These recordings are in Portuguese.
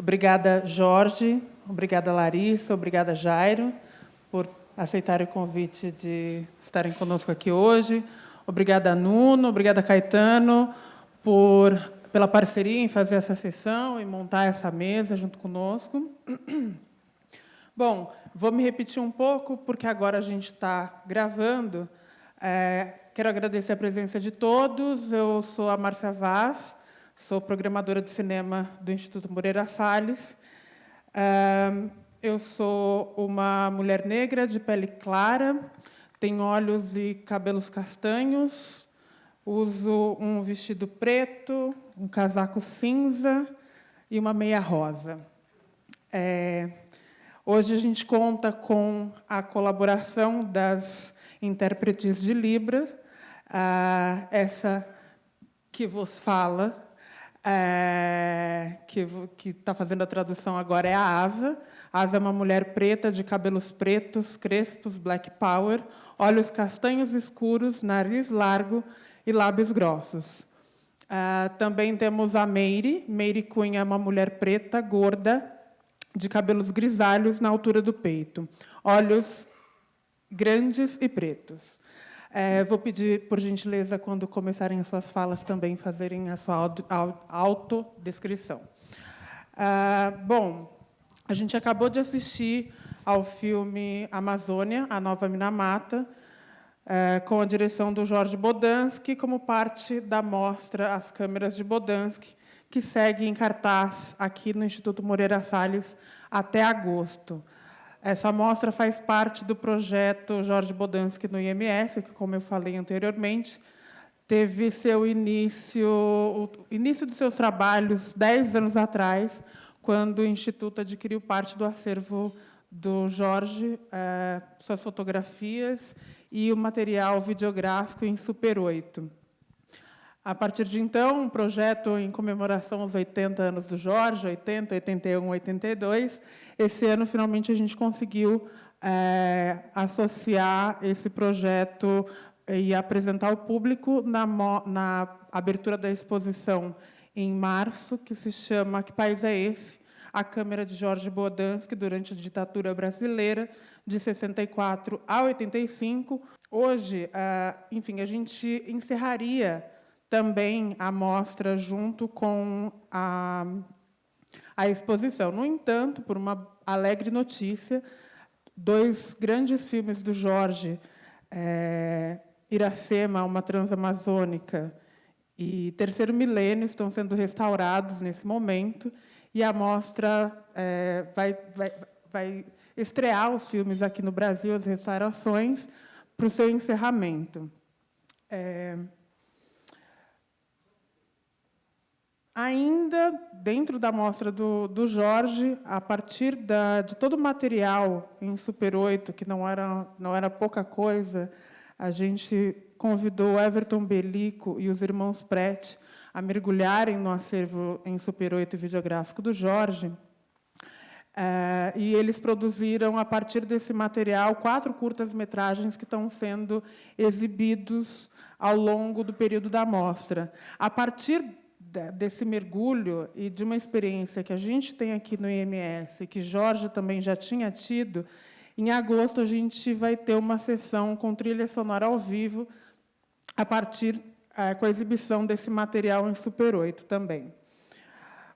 Obrigada, Jorge. Obrigada, Larissa. Obrigada, Jairo, por aceitarem o convite de estarem conosco aqui hoje. Obrigada, Nuno. Obrigada, Caetano, pela parceria em fazer essa sessão e montar essa mesa junto conosco. Bom, vou me repetir um pouco, porque agora a gente está gravando. Quero agradecer a presença de todos. Eu sou a Márcia Vaz, sou programadora de cinema do Instituto Moreira Salles. Eu sou uma mulher negra, de pele clara, tenho olhos e cabelos castanhos, uso um vestido preto, um casaco cinza e uma meia rosa. Hoje a gente conta com a colaboração das intérpretes de Libra, essa que vos fala, que está fazendo a tradução agora, é a Asa. A Asa é uma mulher preta, de cabelos pretos, crespos, black power, olhos castanhos escuros, nariz largo e lábios grossos. Também temos a Meire. Meire Cunha é uma mulher preta, gorda, de cabelos grisalhos na altura do peito, olhos grandes e pretos. Vou pedir, por gentileza, quando começarem as suas falas, também fazerem a sua autodescrição. Bom, a gente acabou de assistir ao filme Amazônia, a Nova Minamata, com a direção do Jorge Bodansky, como parte da mostra As Câmeras de Bodansky, que segue em cartaz aqui no Instituto Moreira Salles até agosto. Essa mostra faz parte do projeto Jorge Bodansky no IMS, que, como eu falei anteriormente, teve o início dos seus trabalhos 10 anos atrás, quando o Instituto adquiriu parte do acervo do Jorge, suas fotografias e o material videográfico em Super 8. A partir de então, um projeto em comemoração aos 80 anos do Jorge, 80, 81, 82. Esse ano, finalmente, a gente conseguiu associar esse projeto e apresentar ao público na abertura da exposição em março, que se chama Que País é Esse? A Câmera de Jorge Bodansky durante a ditadura brasileira, de 64 a 85. Hoje, enfim, a gente encerraria também a mostra junto com a exposição. No entanto, por uma alegre notícia, 2 grandes filmes do Jorge, Iracema, uma Transamazônica, e Terceiro Milênio, estão sendo restaurados nesse momento, e a mostra vai estrear os filmes aqui no Brasil, as restaurações, para o seu encerramento. Ainda dentro da mostra do Jorge, a partir de todo o material em Super 8, que não era pouca coisa, a gente convidou Everton Belico e os irmãos Prete a mergulharem no acervo em Super 8 videográfico do Jorge. E eles produziram, a partir desse material, 4 curtas-metragens que estão sendo exibidos ao longo do período da mostra. A partir desse mergulho e de uma experiência que a gente tem aqui no IMS, que Jorge também já tinha tido, em agosto a gente vai ter uma sessão com trilha sonora ao vivo, com a exibição desse material em Super 8 também.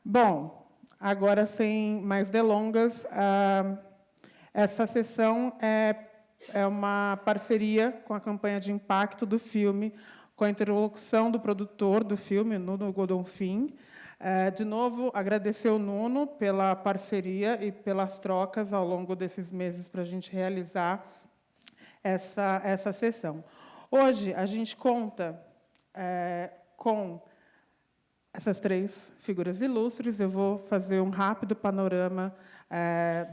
Bom, agora, sem mais delongas, essa sessão é uma parceria com a campanha de impacto do filme, com a interlocução do produtor do filme, Nuno Godolfin. De novo, agradecer ao Nuno pela parceria e pelas trocas ao longo desses meses para a gente realizar essa sessão. Hoje, a gente conta com essas 3 figuras ilustres. Eu vou fazer um rápido panorama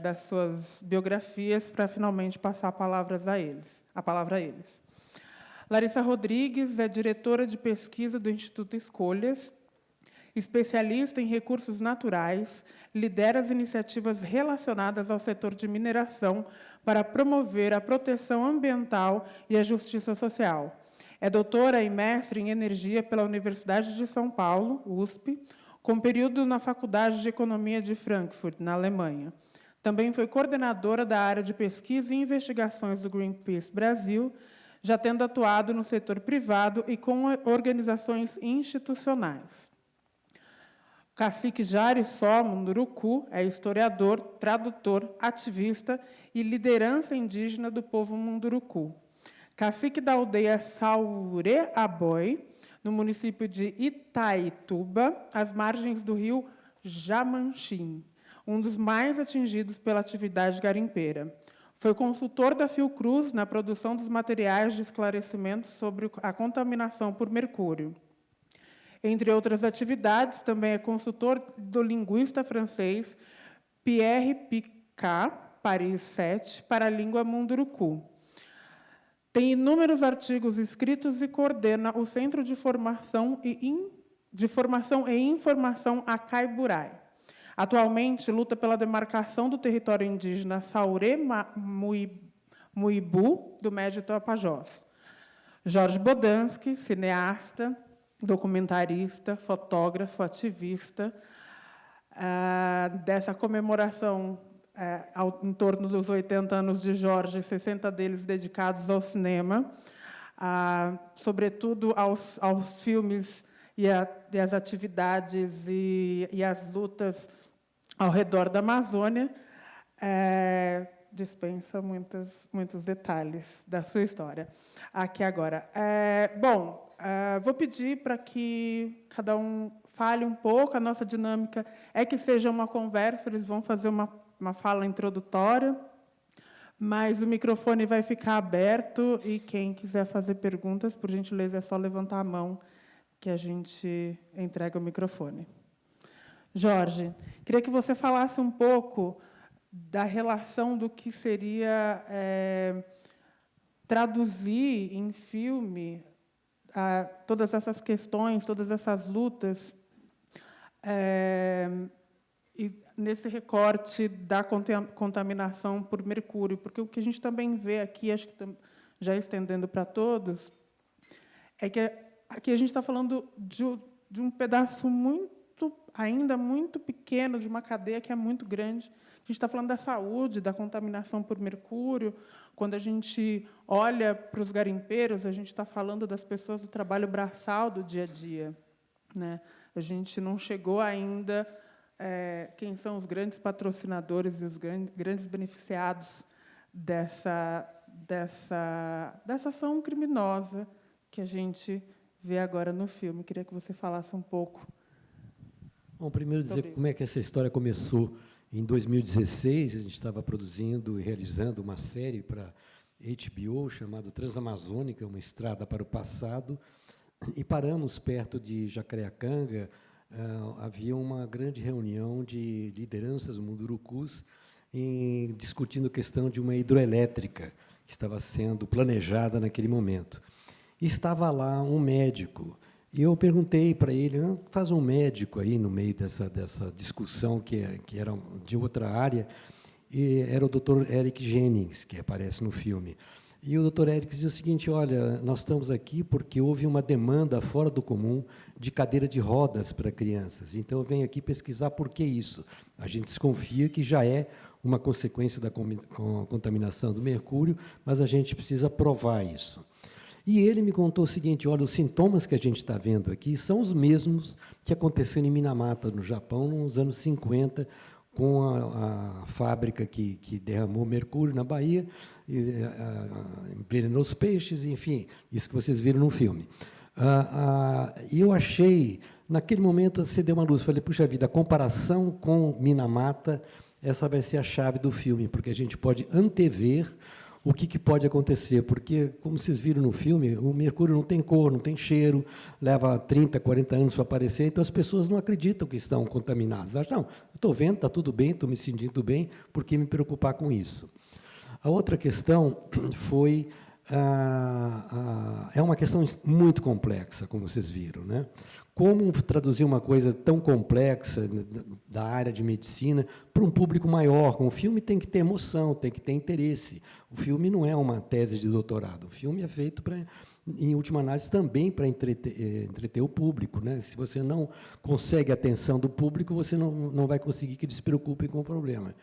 das suas biografias para, finalmente, passar a palavra a eles. Larissa Rodrigues é diretora de pesquisa do Instituto Escolhas, especialista em recursos naturais, lidera as iniciativas relacionadas ao setor de mineração para promover a proteção ambiental e a justiça social. É doutora e mestre em energia pela Universidade de São Paulo, USP, com período na Faculdade de Economia de Frankfurt, na Alemanha. Também foi coordenadora da área de pesquisa e investigações do Greenpeace Brasil, já tendo atuado no setor privado e com organizações institucionais. Cacique Jari Só Munduruku é historiador, tradutor, ativista e liderança indígena do povo Munduruku. Cacique da aldeia Sauré Aboi, no município de Itaituba, às margens do rio Jamanchim, um dos mais atingidos pela atividade garimpeira. Foi consultor da Fiocruz na produção dos materiais de esclarecimento sobre a contaminação por mercúrio. Entre outras atividades, também é consultor do linguista francês Pierre Picard, Paris 7, para a língua Munduruku. Tem inúmeros artigos escritos e coordena o Centro de Formação e Informação Acaiburai. Atualmente, luta pela demarcação do território indígena Sauré Muibu, do Médio Tapajós. Jorge Bodansky, cineasta, documentarista, fotógrafo, ativista, dessa comemoração em torno dos 80 anos de Jorge, 60 deles dedicados ao cinema, sobretudo aos filmes e as atividades e as lutas ao redor da Amazônia, dispensa muitos detalhes da sua história. Aqui agora. Vou pedir para que cada um fale um pouco. A nossa dinâmica é que seja uma conversa, eles vão fazer uma fala introdutória, mas o microfone vai ficar aberto e quem quiser fazer perguntas, por gentileza, é só levantar a mão que a gente entrega o microfone. Jorge, queria que você falasse um pouco da relação do que seria traduzir em filme todas essas questões, todas essas lutas, e nesse recorte da contaminação por mercúrio, porque o que a gente também vê aqui, acho que já estendendo para todos, é que aqui a gente está falando de um pedaço ainda muito pequeno, de uma cadeia que é muito grande. A gente está falando da saúde, da contaminação por mercúrio. Quando a gente olha para os garimpeiros, a gente está falando das pessoas do trabalho braçal do dia a dia, né? A gente não chegou ainda quem são os grandes patrocinadores e os grandes beneficiados dessa ação criminosa que a gente vê agora no filme. Queria que você falasse um pouco. Bom, primeiro dizer como é que essa história começou. Em 2016, a gente estava produzindo e realizando uma série para HBO chamada Transamazônica, uma estrada para o passado, e paramos perto de Jacareacanga. Havia uma grande reunião de lideranças mundurucus discutindo a questão de uma hidroelétrica que estava sendo planejada naquele momento. E estava lá um médico. E eu perguntei para ele, faz um médico aí no meio dessa discussão que era de outra área, e era o Dr. Eric Jennings, que aparece no filme. E o Dr. Eric dizia o seguinte: olha, nós estamos aqui porque houve uma demanda fora do comum de cadeira de rodas para crianças. Então, eu venho aqui pesquisar por que isso. A gente desconfia que já é uma consequência da contaminação do mercúrio, mas a gente precisa provar isso. E ele me contou o seguinte: olha, os sintomas que a gente está vendo aqui são os mesmos que aconteceram em Minamata, no Japão, nos anos 50, com a fábrica que derramou mercúrio na Bahia, envenenou os peixes, enfim, isso que vocês viram no filme. E eu achei, naquele momento, acendeu uma luz, falei, puxa vida, a comparação com Minamata, essa vai ser a chave do filme, porque a gente pode antever o que pode acontecer, porque, como vocês viram no filme, o mercúrio não tem cor, não tem cheiro, leva 30, 40 anos para aparecer, então as pessoas não acreditam que estão contaminadas. Acham, não, estou vendo, está tudo bem, estou me sentindo bem, por que me preocupar com isso? A outra questão foi... é uma questão muito complexa, como vocês viram, né? Como traduzir uma coisa tão complexa da área de medicina para um público maior? Com o filme tem que ter emoção, tem que ter interesse. O filme não é uma tese de doutorado. O filme é feito em última análise, também para entreter o público, né? Se você não consegue a atenção do público, você não vai conseguir que eles se preocupem com o problema.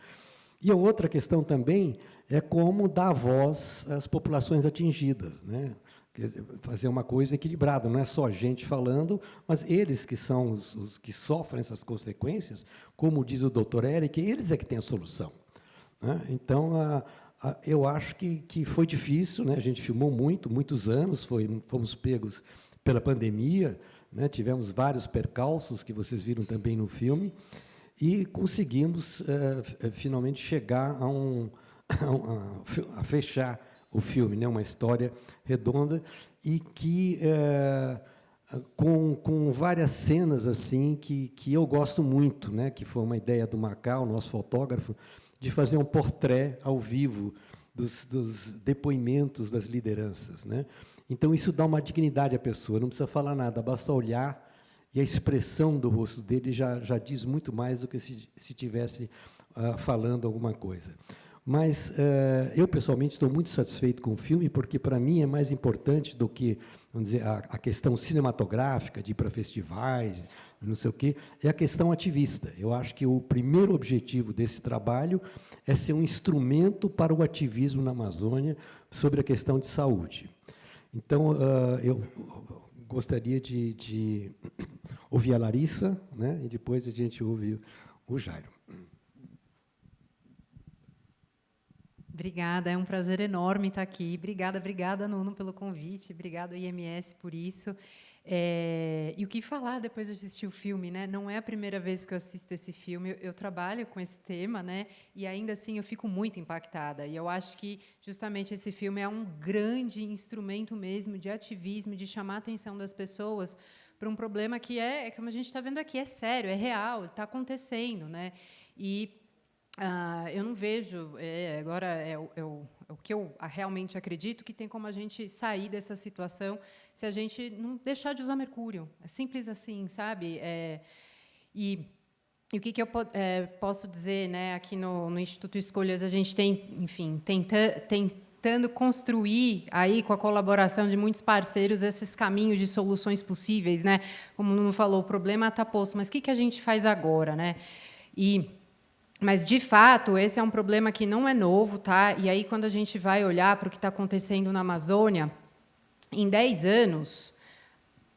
E a outra questão também é como dar voz às populações atingidas, né? Quer dizer, fazer uma coisa equilibrada, não é só a gente falando, mas eles que são os que sofrem essas consequências, como diz o doutor Eric, eles é que têm a solução, né? Então, eu acho que foi difícil, né? A gente filmou muitos anos, fomos pegos pela pandemia, né? Tivemos vários percalços que vocês viram também no filme, e conseguimos, finalmente, chegar a fechar o filme, né? Uma história redonda, e que, com várias cenas assim que eu gosto muito, né? Que foi uma ideia do Macau, nosso fotógrafo, de fazer um portré ao vivo dos depoimentos das lideranças, né? Então, isso dá uma dignidade à pessoa, não precisa falar nada, basta olhar, e a expressão do rosto dele já diz muito mais do que se estivesse falando alguma coisa. Mas eu, pessoalmente, estou muito satisfeito com o filme, porque, para mim, é mais importante do que, vamos dizer, a questão cinematográfica, de ir para festivais, não sei o quê, é a questão ativista. Eu acho que o primeiro objetivo desse trabalho é ser um instrumento para o ativismo na Amazônia sobre a questão de saúde. Então, eu gostaria de ouvir a Larissa, né, e depois a gente ouve o Jairo. Obrigada, é um prazer enorme estar aqui. Obrigada, Nuno, pelo convite. Obrigada, IMS, por isso. E o que falar depois de assistir o filme, né? Não é a primeira vez que eu assisto esse filme. Eu trabalho com esse tema, né? E ainda assim eu fico muito impactada. E eu acho que justamente esse filme é um grande instrumento mesmo de ativismo, de chamar a atenção das pessoas para um problema que como a gente está vendo aqui, é sério, é real, está acontecendo, né? E eu não vejo, agora é o que eu realmente acredito, que tem como a gente sair dessa situação se a gente não deixar de usar mercúrio. É simples assim, sabe? E o que eu posso dizer, né? Aqui no Instituto Escolhas, a gente tem, enfim, tentando construir, aí, com a colaboração de muitos parceiros, esses caminhos de soluções possíveis, né? Como o Nuno falou, o problema está posto, mas o que a gente faz agora, né? Mas, de fato, esse é um problema que não é novo, tá? E aí, quando a gente vai olhar para o que está acontecendo na Amazônia, em 10 anos,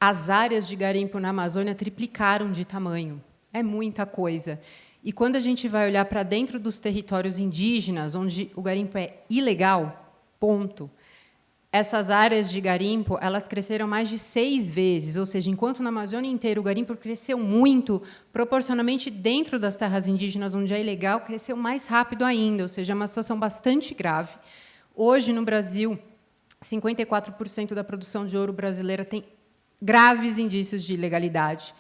as áreas de garimpo na Amazônia triplicaram de tamanho. É muita coisa. E, quando a gente vai olhar para dentro dos territórios indígenas, onde o garimpo é ilegal, ponto, essas áreas de garimpo, elas cresceram mais de 6 vezes, ou seja, enquanto na Amazônia inteira o garimpo cresceu muito, proporcionalmente dentro das terras indígenas, onde é ilegal, cresceu mais rápido ainda, ou seja, é uma situação bastante grave. Hoje, no Brasil, 54% da produção de ouro brasileira tem graves indícios de ilegalidade.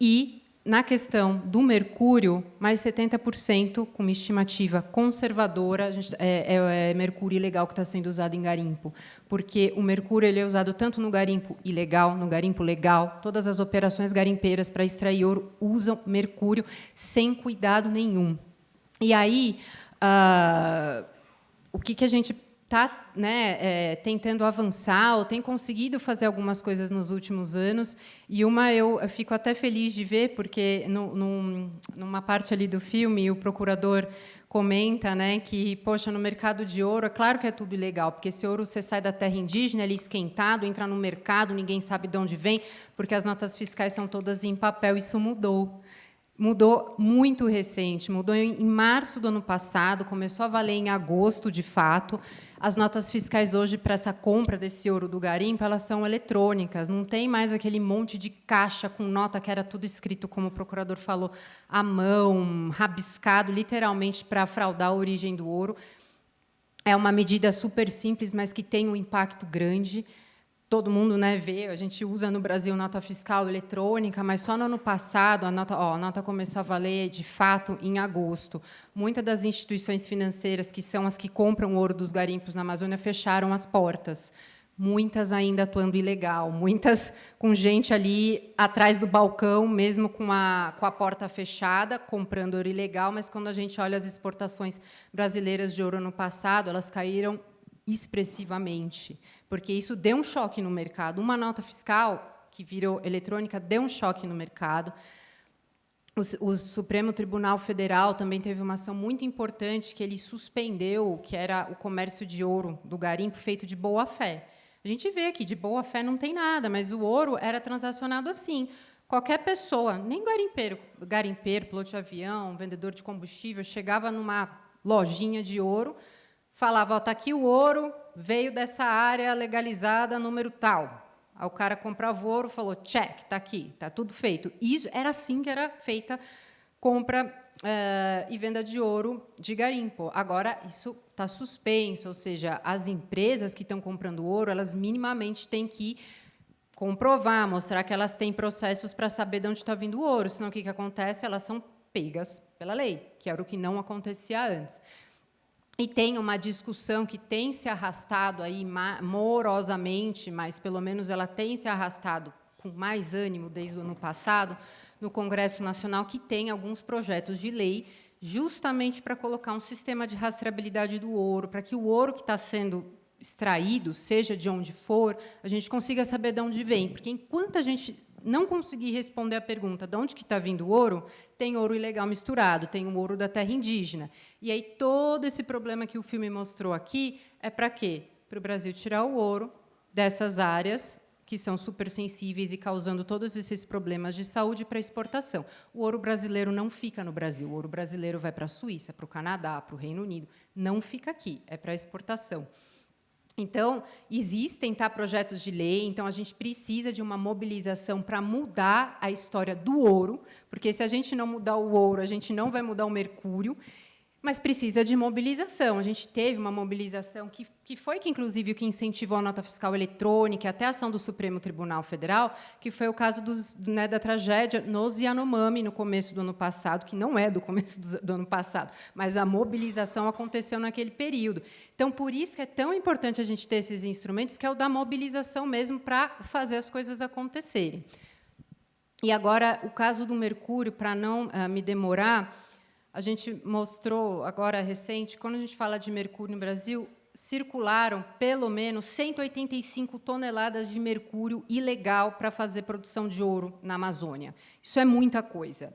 E, na questão do mercúrio, mais 70%, com uma estimativa conservadora, é mercúrio ilegal que está sendo usado em garimpo, porque o mercúrio ele é usado tanto no garimpo ilegal, no garimpo legal. Todas as operações garimpeiras para extrair ouro usam mercúrio sem cuidado nenhum. E aí, o que a gente está, né, tentando avançar, ou tem conseguido fazer algumas coisas nos últimos anos, e eu fico até feliz de ver, porque, numa parte ali do filme, o procurador comenta, né, que, poxa, no mercado de ouro, é claro que é tudo ilegal, porque esse ouro você sai da terra indígena, ele é esquentado, entra no mercado, ninguém sabe de onde vem, porque as notas fiscais são todas em papel. Isso mudou. Mudou muito recente, mudou em março do ano passado, começou a valer em agosto, de fato. As notas fiscais hoje para essa compra desse ouro do garimpo, elas são eletrônicas, não tem mais aquele monte de caixa com nota que era tudo escrito, como o procurador falou, à mão, rabiscado, literalmente, para fraudar a origem do ouro. É uma medida super simples, mas que tem um impacto grande. Todo mundo, né, vê, a gente usa no Brasil nota fiscal eletrônica, mas só no ano passado a nota começou a valer, de fato, em agosto. Muitas das instituições financeiras, que são as que compram ouro dos garimpos na Amazônia, fecharam as portas. Muitas ainda atuando ilegal, muitas com gente ali atrás do balcão, mesmo com a porta fechada, comprando ouro ilegal, mas, quando a gente olha as exportações brasileiras de ouro no passado, elas caíram expressivamente, porque isso deu um choque no mercado. Uma nota fiscal que virou eletrônica deu um choque no mercado. O Supremo Tribunal Federal também teve uma ação muito importante que ele suspendeu, que era o comércio de ouro do garimpo feito de boa-fé. A gente vê aqui, de boa-fé não tem nada, mas o ouro era transacionado assim. Qualquer pessoa, nem garimpeiro, piloto de avião, vendedor de combustível, chegava numa lojinha de ouro, falava, está aqui o ouro, veio dessa área legalizada, número tal. Aí o cara comprava o ouro, falou, check, está aqui, está tudo feito. Isso era assim que era feita compra e venda de ouro de garimpo. Agora, isso está suspenso, ou seja, as empresas que estão comprando ouro, elas minimamente têm que comprovar, mostrar que elas têm processos para saber de onde está vindo o ouro, senão o que acontece? Elas são pegas pela lei, que era o que não acontecia antes. E tem uma discussão que tem se arrastado aí morosamente, mas pelo menos ela tem se arrastado com mais ânimo desde o ano passado, no Congresso Nacional, que tem alguns projetos de lei justamente para colocar um sistema de rastreabilidade do ouro, para que o ouro que está sendo extraído, seja de onde for, a gente consiga saber de onde vem. Porque, enquanto a gente não conseguir responder a pergunta de onde que está vindo o ouro, tem ouro ilegal misturado, tem o ouro da terra indígena. E aí todo esse problema que o filme mostrou aqui é para quê? Para o Brasil tirar o ouro dessas áreas que são supersensíveis e causando todos esses problemas de saúde para exportação. O ouro brasileiro não fica no Brasil, o ouro brasileiro vai para a Suíça, para o Canadá, para o Reino Unido, não fica aqui, é para exportação. Então, existem projetos de lei, então a gente precisa de uma mobilização para mudar a história do ouro, porque se a gente não mudar o ouro, a gente não vai mudar o mercúrio, mas precisa de mobilização. A gente teve uma mobilização que foi, inclusive, o que incentivou a nota fiscal eletrônica, até a ação do Supremo Tribunal Federal, que foi o caso da tragédia nos Yanomami, no começo do ano passado, que não é do começo do ano passado, mas a mobilização aconteceu naquele período. Então, por isso que é tão importante a gente ter esses instrumentos, que é o da mobilização mesmo, para fazer as coisas acontecerem. E agora, o caso do mercúrio, para não me demorar, a gente mostrou, agora recente, quando a gente fala de mercúrio no Brasil, circularam, pelo menos, 185 toneladas de mercúrio ilegal para fazer produção de ouro na Amazônia. Isso é muita coisa.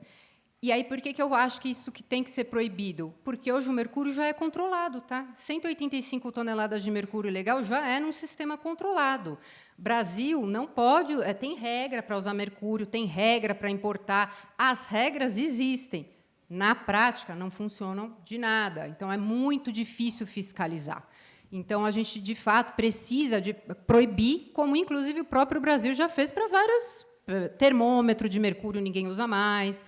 E aí, por que eu acho que isso que tem que ser proibido? Porque hoje o mercúrio já é controlado. 185 toneladas de mercúrio ilegal já é num sistema controlado. Brasil não pode, tem regra para usar mercúrio, tem regra para importar. As regras existem. Na prática, não funcionam de nada. Então, é muito difícil fiscalizar. Então, a gente, de fato, precisa de proibir, como, inclusive, o próprio Brasil já fez para vários termômetro de mercúrio, ninguém usa mais,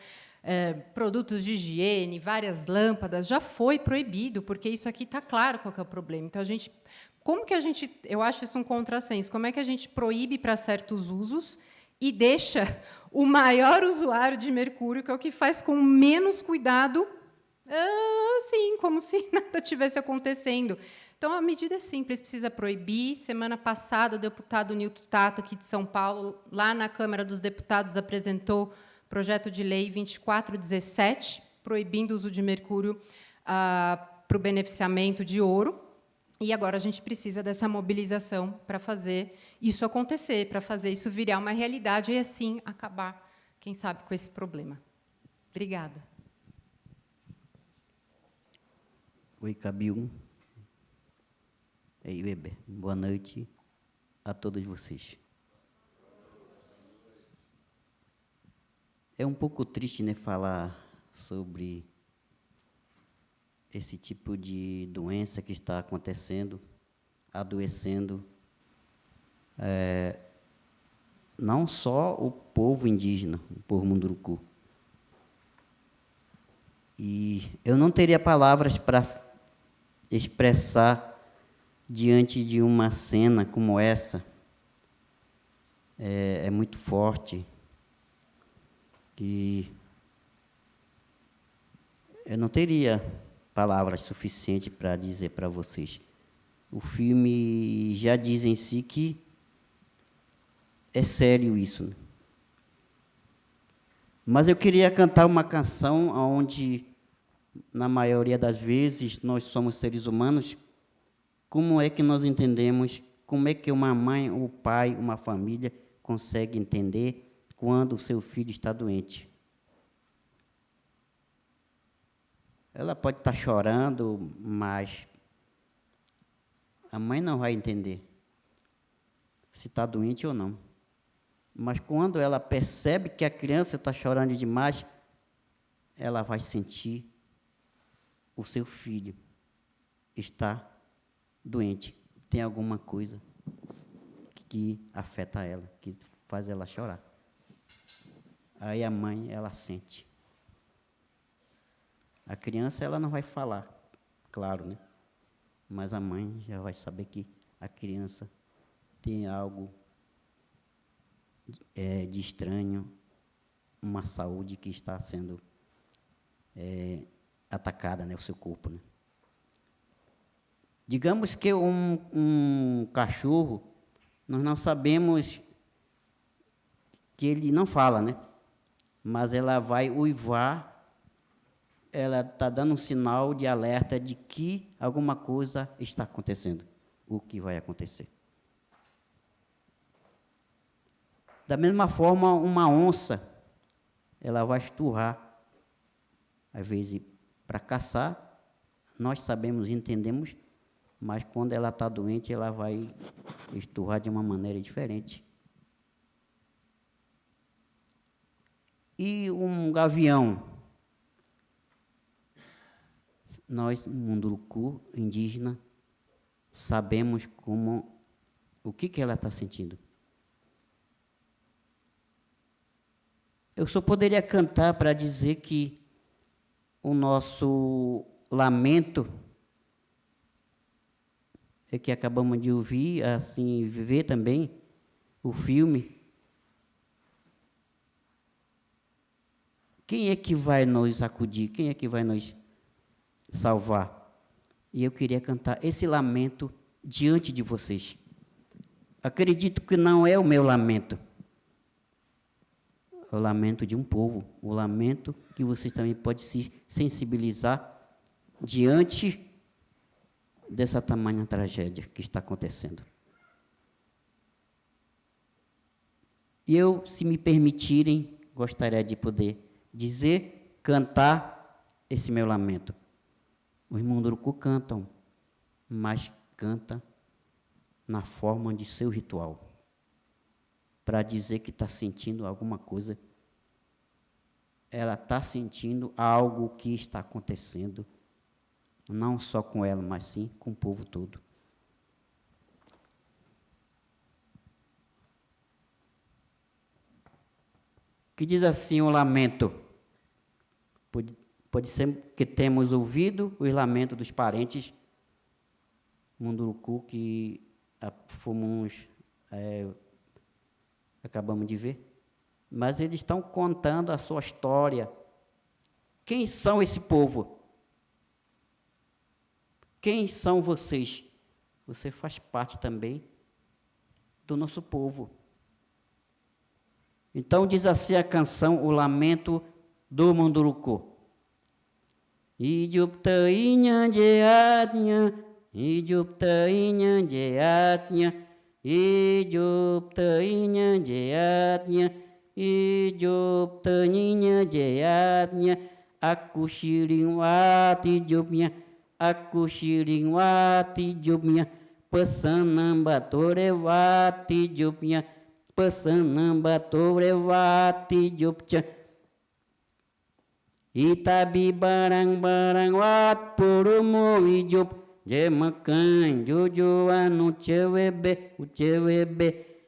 produtos de higiene, várias lâmpadas, já foi proibido, porque isso aqui está claro qual que é o problema. Então, como que a gente, eu acho isso um contrassenso, como é que a gente proíbe para certos usos e deixa o maior usuário de mercúrio, que é o que faz com menos cuidado, assim, como se nada tivesse acontecendo. Então, a medida é simples, precisa proibir. Semana passada, o deputado Nilton Tato, aqui de São Paulo, lá na Câmara dos Deputados, apresentou o projeto de lei 2417, proibindo o uso de mercúrio para o beneficiamento de ouro. E agora a gente precisa dessa mobilização para fazer isso acontecer, para fazer isso virar uma realidade e, assim, acabar, quem sabe, com esse problema. Obrigada. Oi, Cabil. Ei, Weber. Boa noite a todos vocês. É um pouco triste, né, falar sobre esse tipo de doença que está acontecendo, adoecendo, não só o povo indígena, o povo Munduruku. E eu não teria palavras para expressar diante de uma cena como essa. É muito forte. E eu não teria palavras suficientes para dizer para vocês. O filme já diz em si que é sério isso, né? Mas eu queria cantar uma canção onde, na maioria das vezes, nós somos seres humanos como é que nós entendemos, como é que uma mãe, um pai, uma família consegue entender quando o seu filho está doente? Ela pode estar chorando, mas a mãe não vai entender se está doente ou não. Mas quando ela percebe que a criança está chorando demais, ela vai sentir o seu filho está doente, tem alguma coisa que afeta ela, que faz ela chorar. Aí a mãe, ela sente. A criança, ela não vai falar, claro, né? Mas a mãe já vai saber que a criança tem algo de estranho, uma saúde que está sendo atacada, né, o seu corpo, né? Digamos que um cachorro, nós não sabemos que ele não fala, né? Mas ela vai uivar, ela está dando um sinal de alerta de que alguma coisa está acontecendo, o que vai acontecer. Da mesma forma, uma onça, ela vai esturrar, às vezes, para caçar, nós sabemos, entendemos, mas quando ela está doente, ela vai esturrar de uma maneira diferente. E um gavião, nós, Munduruku, indígena, sabemos o que ela está sentindo. Eu só poderia cantar para dizer que o nosso lamento, que acabamos de ouvir, assim, ver também o filme. Quem é que vai nos acudir? Quem é que vai nos salvar? E eu queria cantar esse lamento diante de vocês. Acredito que não é o meu lamento. É o lamento de um povo. O lamento que vocês também podem se sensibilizar diante dessa tamanha tragédia que está acontecendo. E eu, se me permitirem, gostaria de poder dizer, cantar esse meu lamento. Os Munduruku cantam, mas canta na forma de seu ritual, para dizer que está sentindo alguma coisa. Ela está sentindo algo que está acontecendo, não só com ela, mas sim com o povo todo. Que diz assim o lamento. Pode ser que temos ouvido os lamentos dos parentes Munduruku que acabamos de ver, mas eles estão contando a sua história. Quem são esse povo? Quem são vocês? Você faz parte também do nosso povo. Então diz assim a canção, o lamento do Munduruku. Ijupta inhanjeatnya, Ijupta inhanjeatnya, Ijupta inhanjeatnya, Ijupta inhanjeatnya, aku shiringwati jubnya, aku shiringwati jubnya, pesanam batorevati jubnya, pesanam batorevati jubnya. Itabi barang-barang wat purumu hijup, jemakan jujuan ucewebe,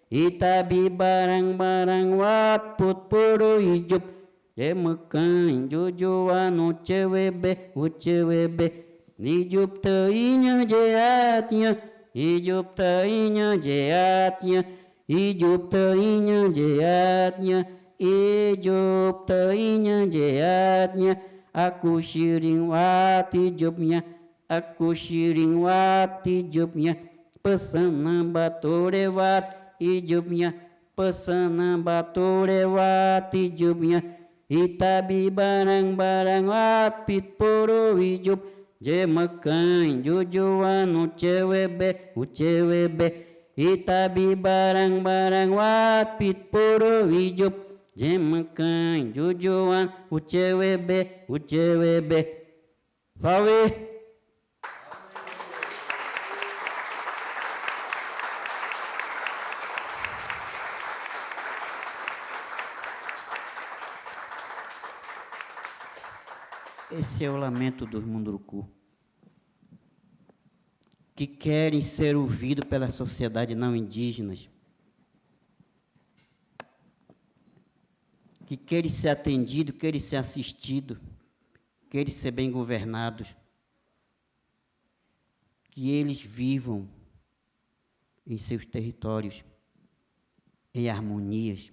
Itabi barang-barang wat puru hijup, jemakan jujuan ucewebe, hijup teinya jeatnya, hijup teinya jeatnya, hijup teinya jeatnya, hijup teinya jeatnya, aku shiringwati jubnya, aku shiringwati jubnya, pesanam batorewat hijubnya, pesanam batorewat hijubnya, itabi barang-barang wat pit puru hijup, Jemakan, Jujuan, Uchewebe, Itabi barang-barang wapit puro hijup. Jemakan, Jujuan, Uchewebe. Salve! Esse é o lamento dos Munduruku, que querem ser ouvidos pela sociedade não indígenas, que querem ser atendidos, querem ser assistidos, querem ser bem governados, que eles vivam em seus territórios, em harmonias,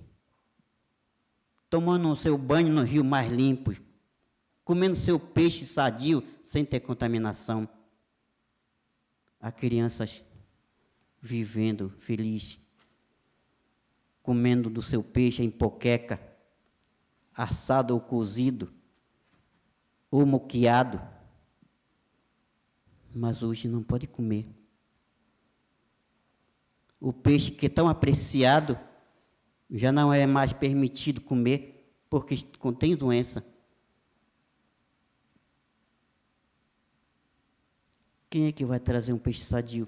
tomando o seu banho no rio mais limpos, comendo seu peixe sadio, sem ter contaminação. Há crianças vivendo feliz, comendo do seu peixe em poqueca, assado ou cozido, ou moqueado, mas hoje não pode comer. O peixe que é tão apreciado já não é mais permitido comer, porque contém doença. Quem é que vai trazer um peixe sadio?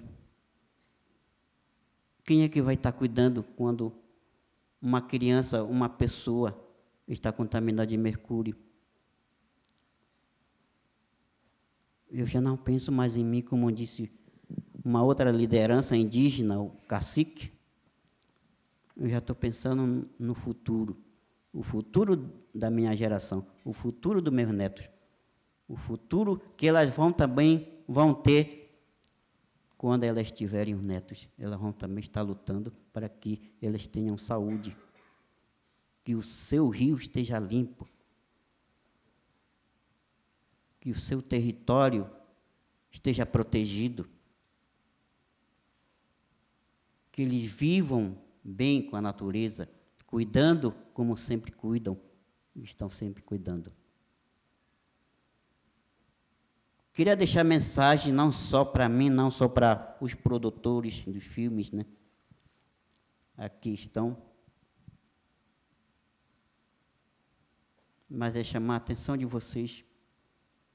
Quem é que vai estar cuidando quando uma criança, uma pessoa está contaminada de mercúrio? Eu já não penso mais em mim, como disse uma outra liderança indígena, o cacique. Eu já estou pensando no futuro, o futuro da minha geração, o futuro dos meus netos, o futuro que elas vão ter quando elas tiverem os netos. Elas vão também estar lutando para que elas tenham saúde, que o seu rio esteja limpo, que o seu território esteja protegido, que eles vivam bem com a natureza, cuidando como sempre cuidam, estão sempre cuidando. Queria deixar mensagem não só para mim, não só para os produtores dos filmes, né? Aqui estão. Mas é chamar a atenção de vocês,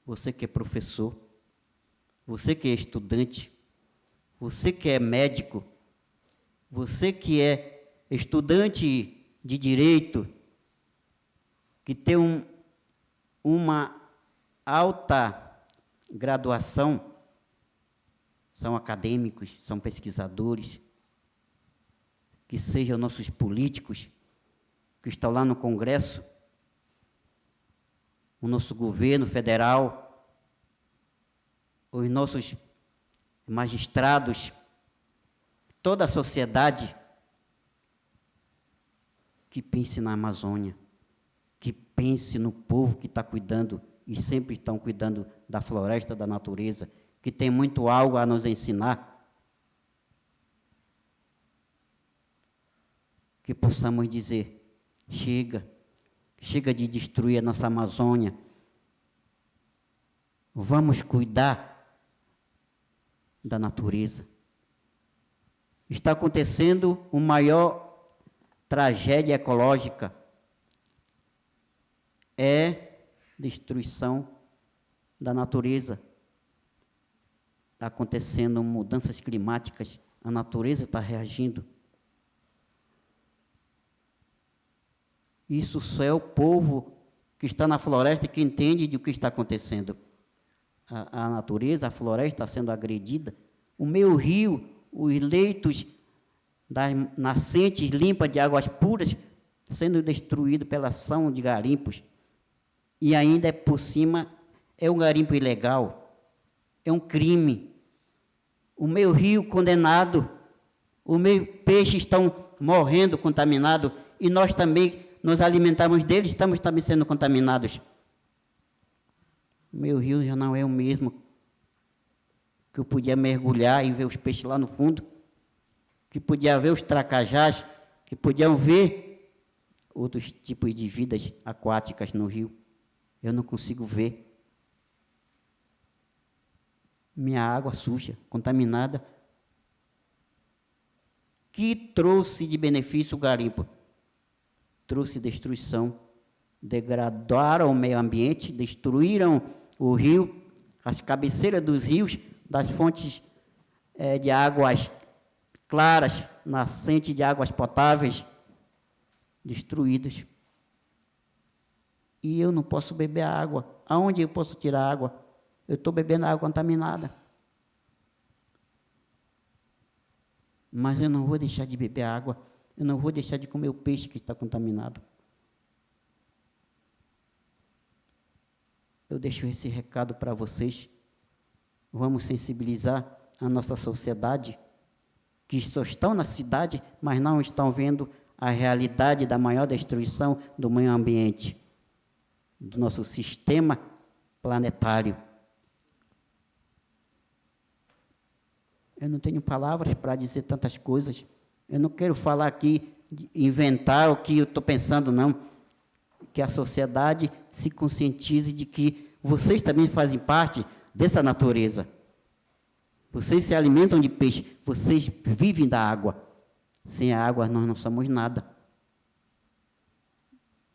você que é professor, você que é estudante, você que é médico, você que é estudante de direito, que tem uma alta graduação, são acadêmicos, são pesquisadores, que sejam nossos políticos, que estão lá no Congresso, o nosso governo federal, os nossos magistrados, toda a sociedade, que pense na Amazônia, que pense no povo que está cuidando, e sempre estão cuidando da floresta, da natureza, que tem muito algo a nos ensinar, que possamos dizer, chega de destruir a nossa Amazônia, vamos cuidar da natureza. Está acontecendo uma maior tragédia ecológica, destruição da natureza. Está acontecendo mudanças climáticas, a natureza está reagindo. Isso só é o povo que está na floresta que entende de o que está acontecendo. A natureza, a floresta está sendo agredida. O meu rio, os leitos das nascentes limpas de águas puras, sendo destruídos pela ação de garimpos. E ainda por cima é um garimpo ilegal, é um crime. O meu rio condenado, os meus peixes estão morrendo contaminados, e nós também nos alimentamos deles, estamos também sendo contaminados. O meu rio já não é o mesmo que eu podia mergulhar e ver os peixes lá no fundo, que podia ver os tracajás, que podiam ver outros tipos de vidas aquáticas no rio. Eu não consigo ver. minha água suja, contaminada, que trouxe de benefício o garimpo? Trouxe destruição, degradaram o meio ambiente, destruíram o rio, as cabeceiras dos rios, das fontes de águas claras, nascente de águas potáveis, destruídas. E eu não posso beber a água. Aonde eu posso tirar água? Eu estou bebendo água contaminada. Mas eu não vou deixar de beber água, eu não vou deixar de comer o peixe que está contaminado. Eu deixo esse recado para vocês. Vamos sensibilizar a nossa sociedade, que só estão na cidade, mas não estão vendo a realidade da maior destruição do meio ambiente, do nosso sistema planetário. Eu não tenho palavras para dizer tantas coisas. Eu não quero falar aqui, inventar o que eu estou pensando, não. Que a sociedade se conscientize de que vocês também fazem parte dessa natureza. Vocês se alimentam de peixe, vocês vivem da água. Sem a água nós não somos nada.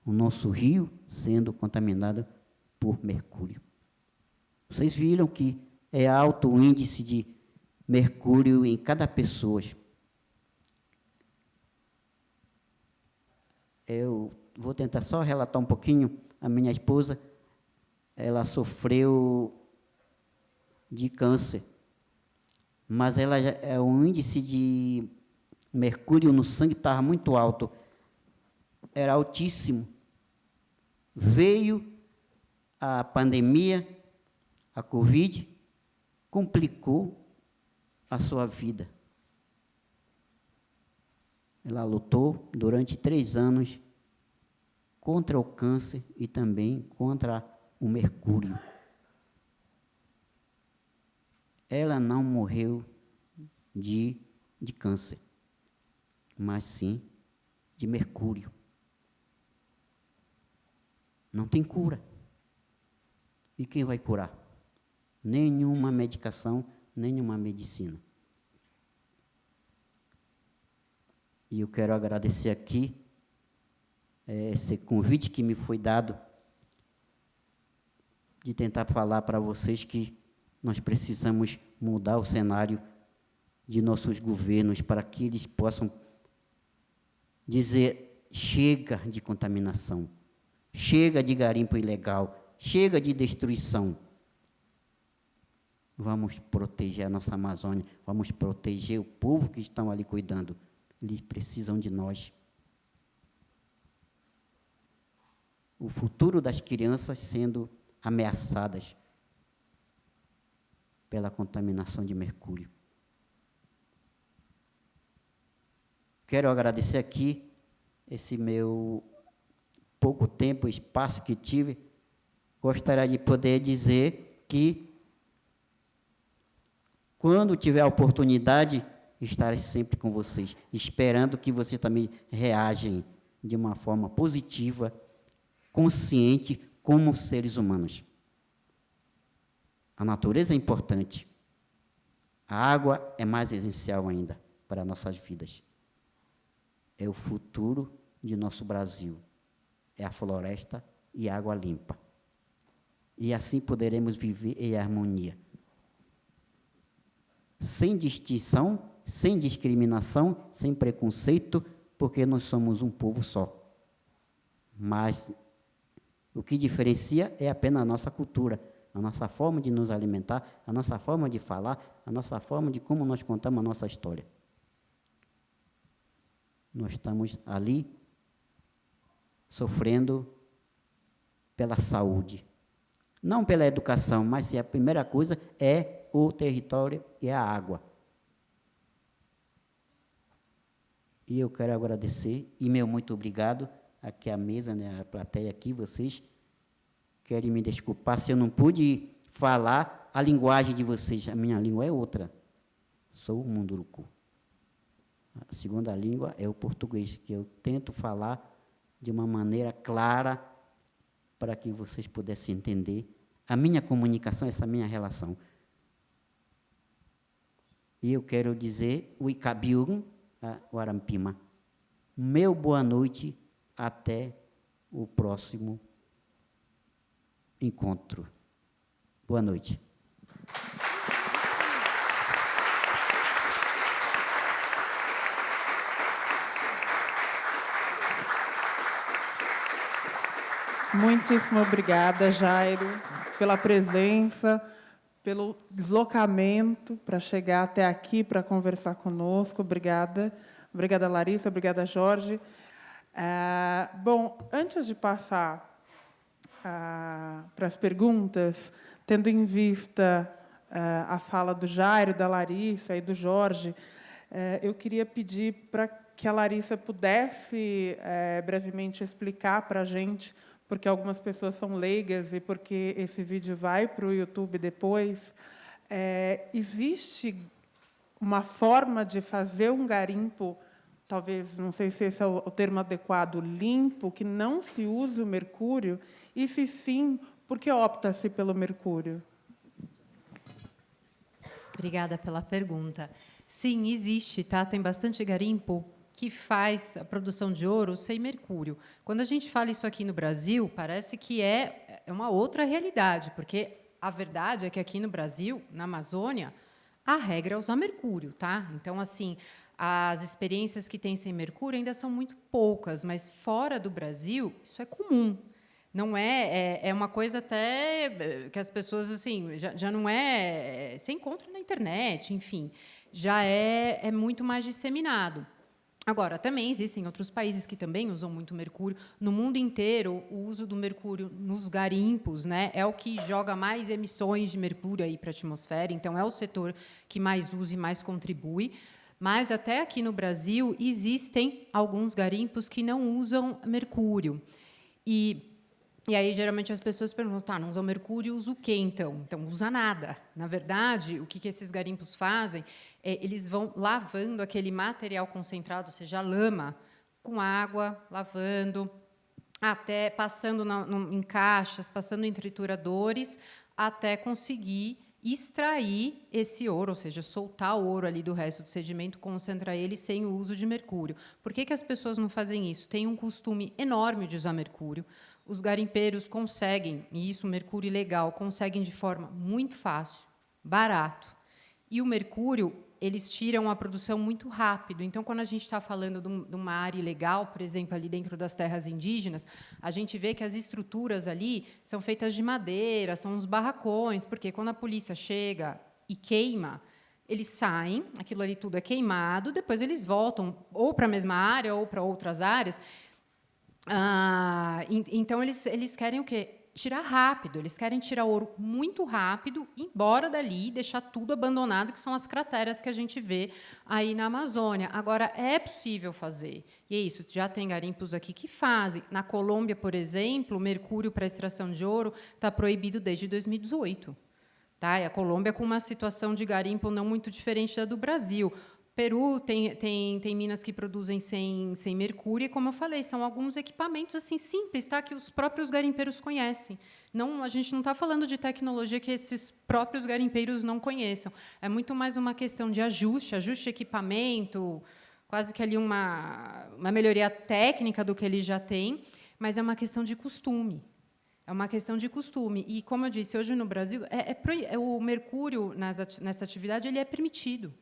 O nosso rio sendo contaminado por mercúrio. Vocês viram que é alto o índice de mercúrio em cada pessoa. Eu vou tentar só relatar um pouquinho. A minha esposa, ela sofreu de câncer, mas o índice de mercúrio no sangue estava muito alto, era altíssimo. Veio a pandemia, a Covid, complicou a sua vida. Ela lutou durante 3 anos contra o câncer e também contra o mercúrio. Ela não morreu de câncer, mas sim de mercúrio. Não tem cura. E quem vai curar? Nenhuma medicação, nenhuma medicina. E eu quero agradecer aqui esse convite que me foi dado de tentar falar para vocês que nós precisamos mudar o cenário de nossos governos para que eles possam dizer: chega de contaminação, chega de garimpo ilegal, chega de destruição. Vamos proteger a nossa Amazônia, vamos proteger o povo que estão ali cuidando. Eles precisam de nós. O futuro das crianças sendo ameaçadas pela contaminação de mercúrio. Quero agradecer aqui esse meu pouco tempo, espaço que tive. Gostaria de poder dizer que, quando tiver a oportunidade, estarei sempre com vocês, esperando que vocês também reagem de uma forma positiva, consciente, como seres humanos. A natureza é importante. A água é mais essencial ainda para nossas vidas. É o futuro de nosso Brasil. É a floresta e a água limpa. E assim poderemos viver em harmonia. Sem distinção, sem discriminação, sem preconceito, porque nós somos um povo só. Mas o que diferencia é apenas a nossa cultura, a nossa forma de nos alimentar, a nossa forma de falar, a nossa forma de como nós contamos a nossa história. Nós estamos ali sofrendo pela saúde, não pela educação, mas se a primeira coisa é o território e a água. E eu quero agradecer, e meu muito obrigado, aqui a mesa, né, a plateia aqui, vocês querem me desculpar se eu não pude falar a linguagem de vocês, a minha língua é outra, sou munduruku. A segunda língua é o português, que eu tento falar de uma maneira clara para que vocês pudessem entender a minha comunicação, essa minha relação. E eu quero dizer, o Ikabiung, o Arampima. Meu boa noite, até o próximo encontro. Boa noite. Muitíssimo obrigada, Jairo, pela presença, pelo deslocamento para chegar até aqui para conversar conosco. Obrigada. Obrigada, Larissa. Obrigada, Jorge. Bom, antes de passar para as perguntas, tendo em vista a fala do Jairo, da Larissa e do Jorge, eu queria pedir para que a Larissa pudesse brevemente explicar para a gente, porque algumas pessoas são leigas e porque esse vídeo vai para o YouTube depois, existe uma forma de fazer um garimpo, talvez, não sei se esse é o termo adequado, limpo, que não se use o mercúrio? E, se sim, por que opta-se pelo mercúrio? Obrigada pela pergunta. Sim, existe, tá? Tem bastante garimpo que faz a produção de ouro sem mercúrio. Quando a gente fala isso aqui no Brasil, parece que é uma outra realidade, porque a verdade é que aqui no Brasil, na Amazônia, a regra é usar mercúrio, tá? Então, assim, as experiências que tem sem mercúrio ainda são muito poucas, mas fora do Brasil, isso é comum. Não é uma coisa até que as pessoas assim já não você encontra na internet, enfim, já é muito mais disseminado. Agora, também existem outros países que também usam muito mercúrio. No mundo inteiro, o uso do mercúrio nos garimpos, né, é o que joga mais emissões de mercúrio aí para a atmosfera. Então, é o setor que mais usa e mais contribui. Mas, até aqui no Brasil, existem alguns garimpos que não usam mercúrio. E aí, geralmente, as pessoas perguntam, tá, não usa mercúrio, usa o quê, então? Então, usa nada. Na verdade, o que esses garimpos fazem eles vão lavando aquele material concentrado, ou seja, a lama, com água, lavando, até passando em caixas, passando em trituradores, até conseguir extrair esse ouro, ou seja, soltar o ouro ali do resto do sedimento, concentrar ele sem o uso de mercúrio. Por que as pessoas não fazem isso? Tem um costume enorme de usar mercúrio. Os garimpeiros conseguem, e isso, mercúrio ilegal, conseguem de forma muito fácil, barato. E o mercúrio, eles tiram a produção muito rápido. Então, quando a gente está falando de uma área ilegal, por exemplo, ali dentro das terras indígenas, a gente vê que as estruturas ali são feitas de madeira, são uns barracões, porque quando a polícia chega e queima, eles saem, aquilo ali tudo é queimado, depois eles voltam ou para a mesma área ou para outras áreas. Então, eles querem o quê? Tirar rápido, eles querem tirar ouro muito rápido, ir embora dali, deixar tudo abandonado, que são as crateras que a gente vê aí na Amazônia. Agora, é possível fazer. E é isso, já tem garimpos aqui que fazem. Na Colômbia, por exemplo, o mercúrio para extração de ouro está proibido desde 2018. Tá? E a Colômbia com uma situação de garimpo não muito diferente da do Brasil. Peru tem minas que produzem sem mercúrio, e, como eu falei, são alguns equipamentos assim simples, tá, que os próprios garimpeiros conhecem. A gente não está falando de tecnologia que esses próprios garimpeiros não conheçam. É muito mais uma questão de ajuste de equipamento, quase que ali uma melhoria técnica do que eles já têm, mas é uma questão de costume. É uma questão de costume. E, como eu disse, hoje no Brasil, o mercúrio nessa atividade ele é permitido.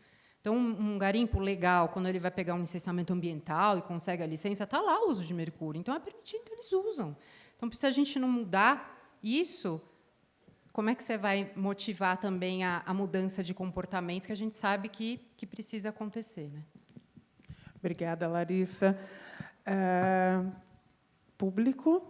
Então, um garimpo legal, quando ele vai pegar um licenciamento ambiental e consegue a licença, está lá o uso de mercúrio. Então, é permitido, então eles usam. Então, se a gente não mudar isso, como é que você vai motivar também a mudança de comportamento que a gente sabe que precisa acontecer, né? Obrigada, Larissa. Público?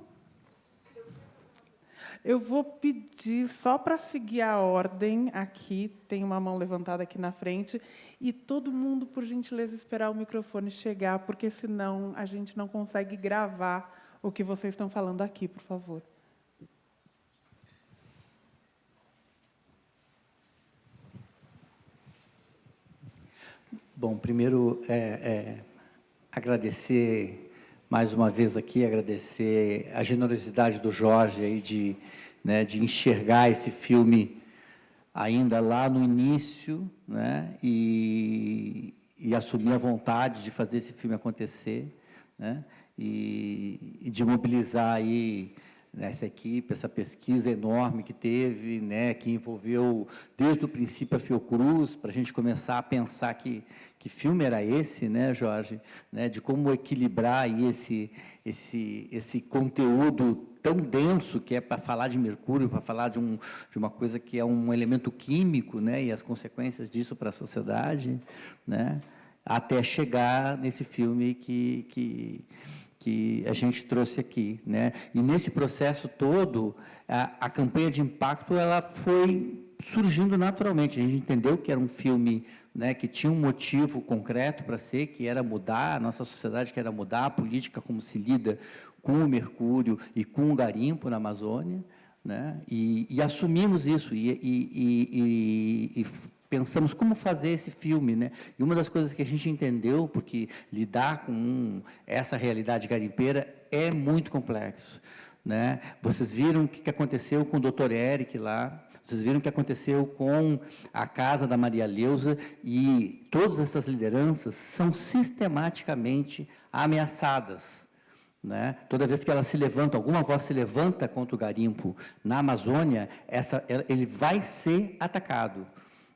Eu vou pedir, só para seguir a ordem, aqui, tem uma mão levantada aqui na frente, e todo mundo, por gentileza, esperar o microfone chegar, porque, senão, a gente não consegue gravar o que vocês estão falando aqui, por favor. Bom, primeiro, agradecer mais uma vez aqui, agradecer a generosidade do Jorge aí de enxergar esse filme ainda lá no início, né, e assumi a vontade de fazer esse filme acontecer, né, e de mobilizar aí, né, essa equipe, essa pesquisa enorme que teve, né, que envolveu desde o princípio a Fiocruz, para a gente começar a pensar que filme era esse, né, Jorge, né, de como equilibrar aí esse conteúdo tão denso que é para falar de mercúrio, para falar de uma coisa que é um elemento químico, né, e as consequências disso para a sociedade, né, até chegar nesse filme que a gente trouxe aqui, né? E nesse processo todo, a campanha de impacto ela foi surgindo naturalmente. A gente entendeu que era um filme, né, que tinha um motivo concreto para ser, que era mudar a nossa sociedade, que era mudar a política como se lida com o mercúrio e com o garimpo na Amazônia, né? E assumimos isso e pensamos como fazer esse filme, né? E uma das coisas que a gente entendeu, porque lidar com essa realidade garimpeira é muito complexo, né? Vocês viram o que aconteceu com o Dr. Eric lá, vocês viram o que aconteceu com a casa da Maria Leusa, e todas essas lideranças são sistematicamente ameaçadas, né? Toda vez que ela se levanta, alguma voz se levanta contra o garimpo na Amazônia, ele vai ser atacado,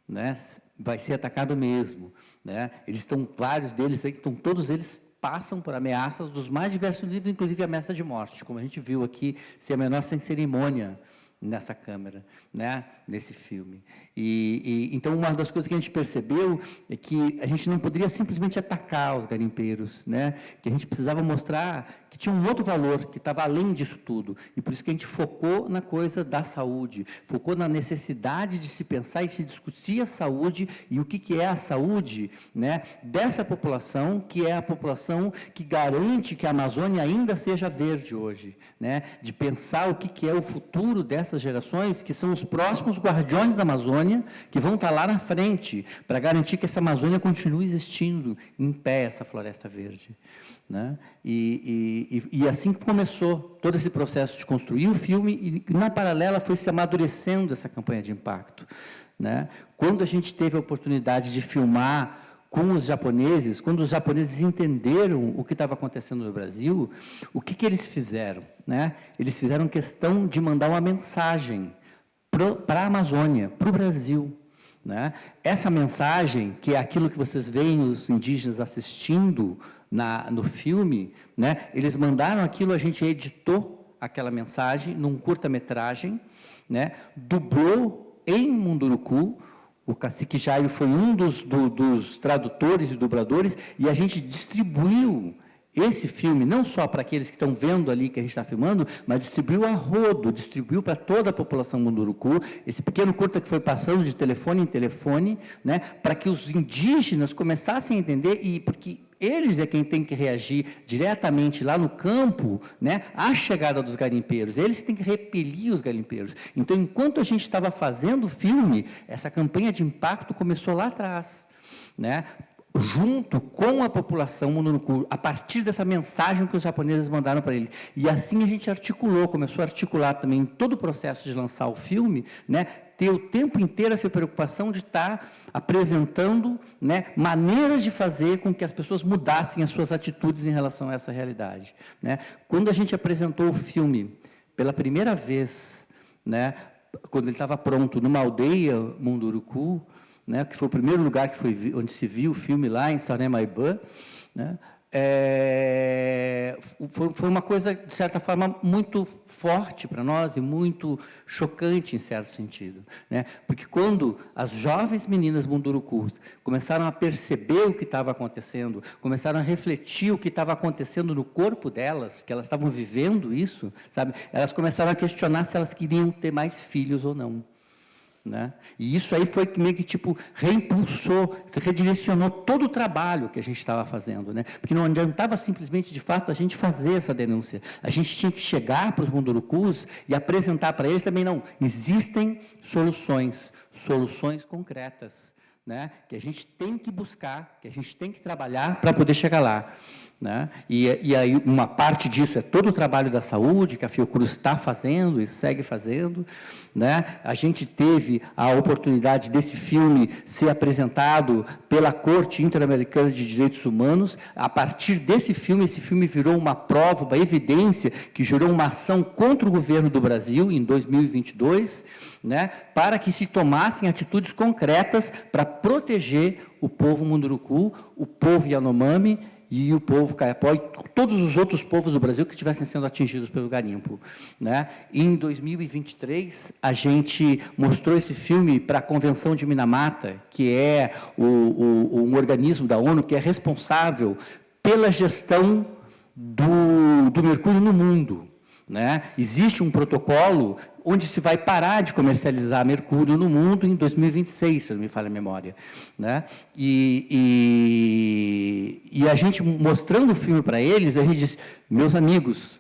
né? Vai ser atacado mesmo, né? Eles estão, vários deles, todos eles passam por ameaças dos mais diversos níveis, inclusive ameaça de morte, como a gente viu aqui, sem a menor sem cerimônia nessa câmera, né, nesse filme. Então, uma das coisas que a gente percebeu é que a gente não poderia simplesmente atacar os garimpeiros, né, que a gente precisava mostrar que tinha um outro valor, que estava além disso tudo, e por isso que a gente focou na coisa da saúde, focou na necessidade de se pensar e se discutir a saúde, e o que é a saúde, né, dessa população, que é a população que garante que a Amazônia ainda seja verde hoje, né, de pensar o que é o futuro dessas gerações, que são os próximos guardiões da Amazônia, que vão estar lá na frente, para garantir que essa Amazônia continue existindo em pé, essa floresta verde, né? E assim que começou todo esse processo de construir o filme, e na paralela foi se amadurecendo essa campanha de impacto, né? Quando a gente teve a oportunidade de filmar com os japoneses, quando os japoneses entenderam o que estava acontecendo no Brasil, o que eles fizeram, né? Eles fizeram questão de mandar uma mensagem para a Amazônia, para o Brasil, né? Essa mensagem, que é aquilo que vocês veem os indígenas assistindo no filme, né? Eles mandaram aquilo, a gente editou aquela mensagem num curta-metragem, né? Dublou em Munduruku. O cacique Jairo foi um dos tradutores e dubladores, e a gente distribuiu esse filme, não só para aqueles que estão vendo ali que a gente está filmando, mas distribuiu a rodo, distribuiu para toda a população Munduruku, esse pequeno curta que foi passando de telefone em telefone, né, para que os indígenas começassem a entender, e porque eles é quem tem que reagir diretamente lá no campo, né, à chegada dos garimpeiros, eles têm que repelir os garimpeiros. Então, enquanto a gente estava fazendo o filme, essa campanha de impacto começou lá atrás, né, junto com a população Munduruku, a partir dessa mensagem que os japoneses mandaram para ele. E assim a gente começou a articular também todo o processo de lançar o filme, né, ter o tempo inteiro essa preocupação de estar apresentando, né, maneiras de fazer com que as pessoas mudassem as suas atitudes em relação a essa realidade, né. Quando a gente apresentou o filme pela primeira vez, né, quando ele estava pronto numa aldeia Munduruku, né, que foi o primeiro lugar onde se viu o filme, lá em Saremaibã, né, foi uma coisa, de certa forma, muito forte para nós e muito chocante, em certo sentido, né, porque quando as jovens meninas mundurucus começaram a perceber o que estava acontecendo, começaram a refletir o que estava acontecendo no corpo delas, que elas estavam vivendo isso, sabe, elas começaram a questionar se elas queriam ter mais filhos ou não. Né? E isso aí foi meio que tipo reimpulsou, redirecionou todo o trabalho que a gente estava fazendo, né? Porque não adiantava simplesmente, de fato, a gente fazer essa denúncia. A gente tinha que chegar para os mundurucus e apresentar para eles também, não, existem soluções concretas, né, que a gente tem que buscar, que a gente tem que trabalhar para poder chegar lá. Né? E aí uma parte disso é todo o trabalho da saúde, que a Fiocruz está fazendo e segue fazendo. Né? A gente teve a oportunidade desse filme ser apresentado pela Corte Interamericana de Direitos Humanos. A partir desse filme, esse filme virou uma prova, uma evidência, que gerou uma ação contra o governo do Brasil, em 2022, né, para que se tomassem atitudes concretas para proteger o povo Munduruku, o povo Yanomami, e o povo Kayapó e todos os outros povos do Brasil que estivessem sendo atingidos pelo garimpo. Né? E em 2023, a gente mostrou esse filme para a Convenção de Minamata, que é um organismo da ONU que é responsável pela gestão do mercúrio no mundo. Né? Existe um protocolo onde se vai parar de comercializar mercúrio no mundo em 2026, se não me falha a memória. Né? E a gente, mostrando o filme para eles, a gente diz, meus amigos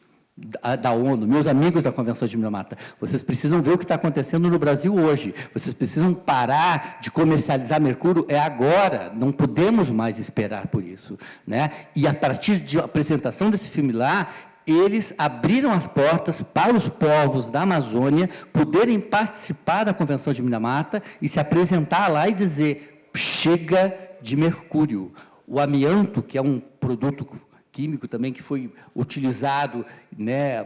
da ONU, meus amigos da Convenção de Minamata, vocês precisam ver o que está acontecendo no Brasil hoje, vocês precisam parar de comercializar mercúrio, é agora, não podemos mais esperar por isso. Né? E a partir da apresentação desse filme lá, eles abriram as portas para os povos da Amazônia poderem participar da Convenção de Minamata e se apresentar lá e dizer, chega de mercúrio. O amianto, que é um produto químico também que foi utilizado, né,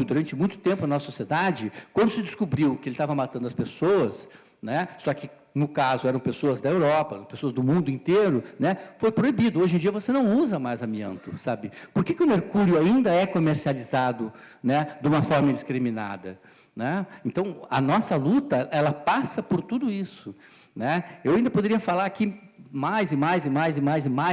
durante muito tempo na nossa sociedade, quando se descobriu que ele estava matando as pessoas, né, só que no caso eram pessoas da Europa, pessoas do mundo inteiro, né, foi proibido. Hoje em dia você não usa mais amianto, sabe? Por que o mercúrio ainda é comercializado, né, de uma forma indiscriminada? Né? Então, a nossa luta, ela passa por tudo isso. Né? Eu ainda poderia falar aqui mais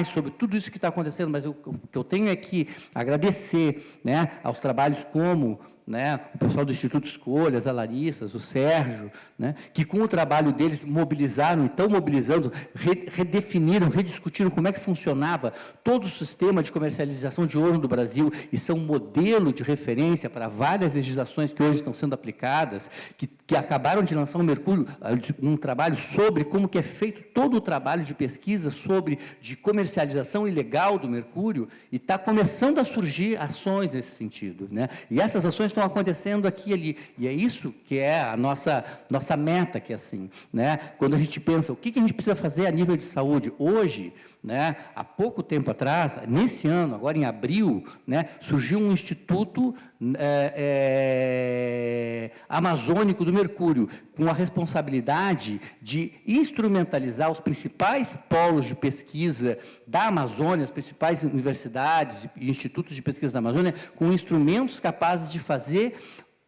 sobre tudo isso que está acontecendo, mas o que eu tenho é que agradecer, né, aos trabalhos como, né, o pessoal do Instituto Escolhas, a Larissa, o Sérgio, né, que com o trabalho deles mobilizaram, estão mobilizando, redefiniram, rediscutiram como é que funcionava todo o sistema de comercialização de ouro do Brasil e são modelo de referência para várias legislações que hoje estão sendo aplicadas, que acabaram de lançar um trabalho sobre como que é feito todo o trabalho de pesquisa de comercialização ilegal do mercúrio e está começando a surgir ações nesse sentido. Né? E essas ações estão acontecendo aqui e ali. E é isso que é a nossa meta, que é assim. Né? Quando a gente pensa, o que a gente precisa fazer a nível de saúde? Hoje, né, há pouco tempo atrás, nesse ano, agora em abril, né, surgiu um Instituto Amazônico do Mercúrio, com a responsabilidade de instrumentalizar os principais polos de pesquisa da Amazônia, as principais universidades e institutos de pesquisa da Amazônia, com instrumentos capazes de fazer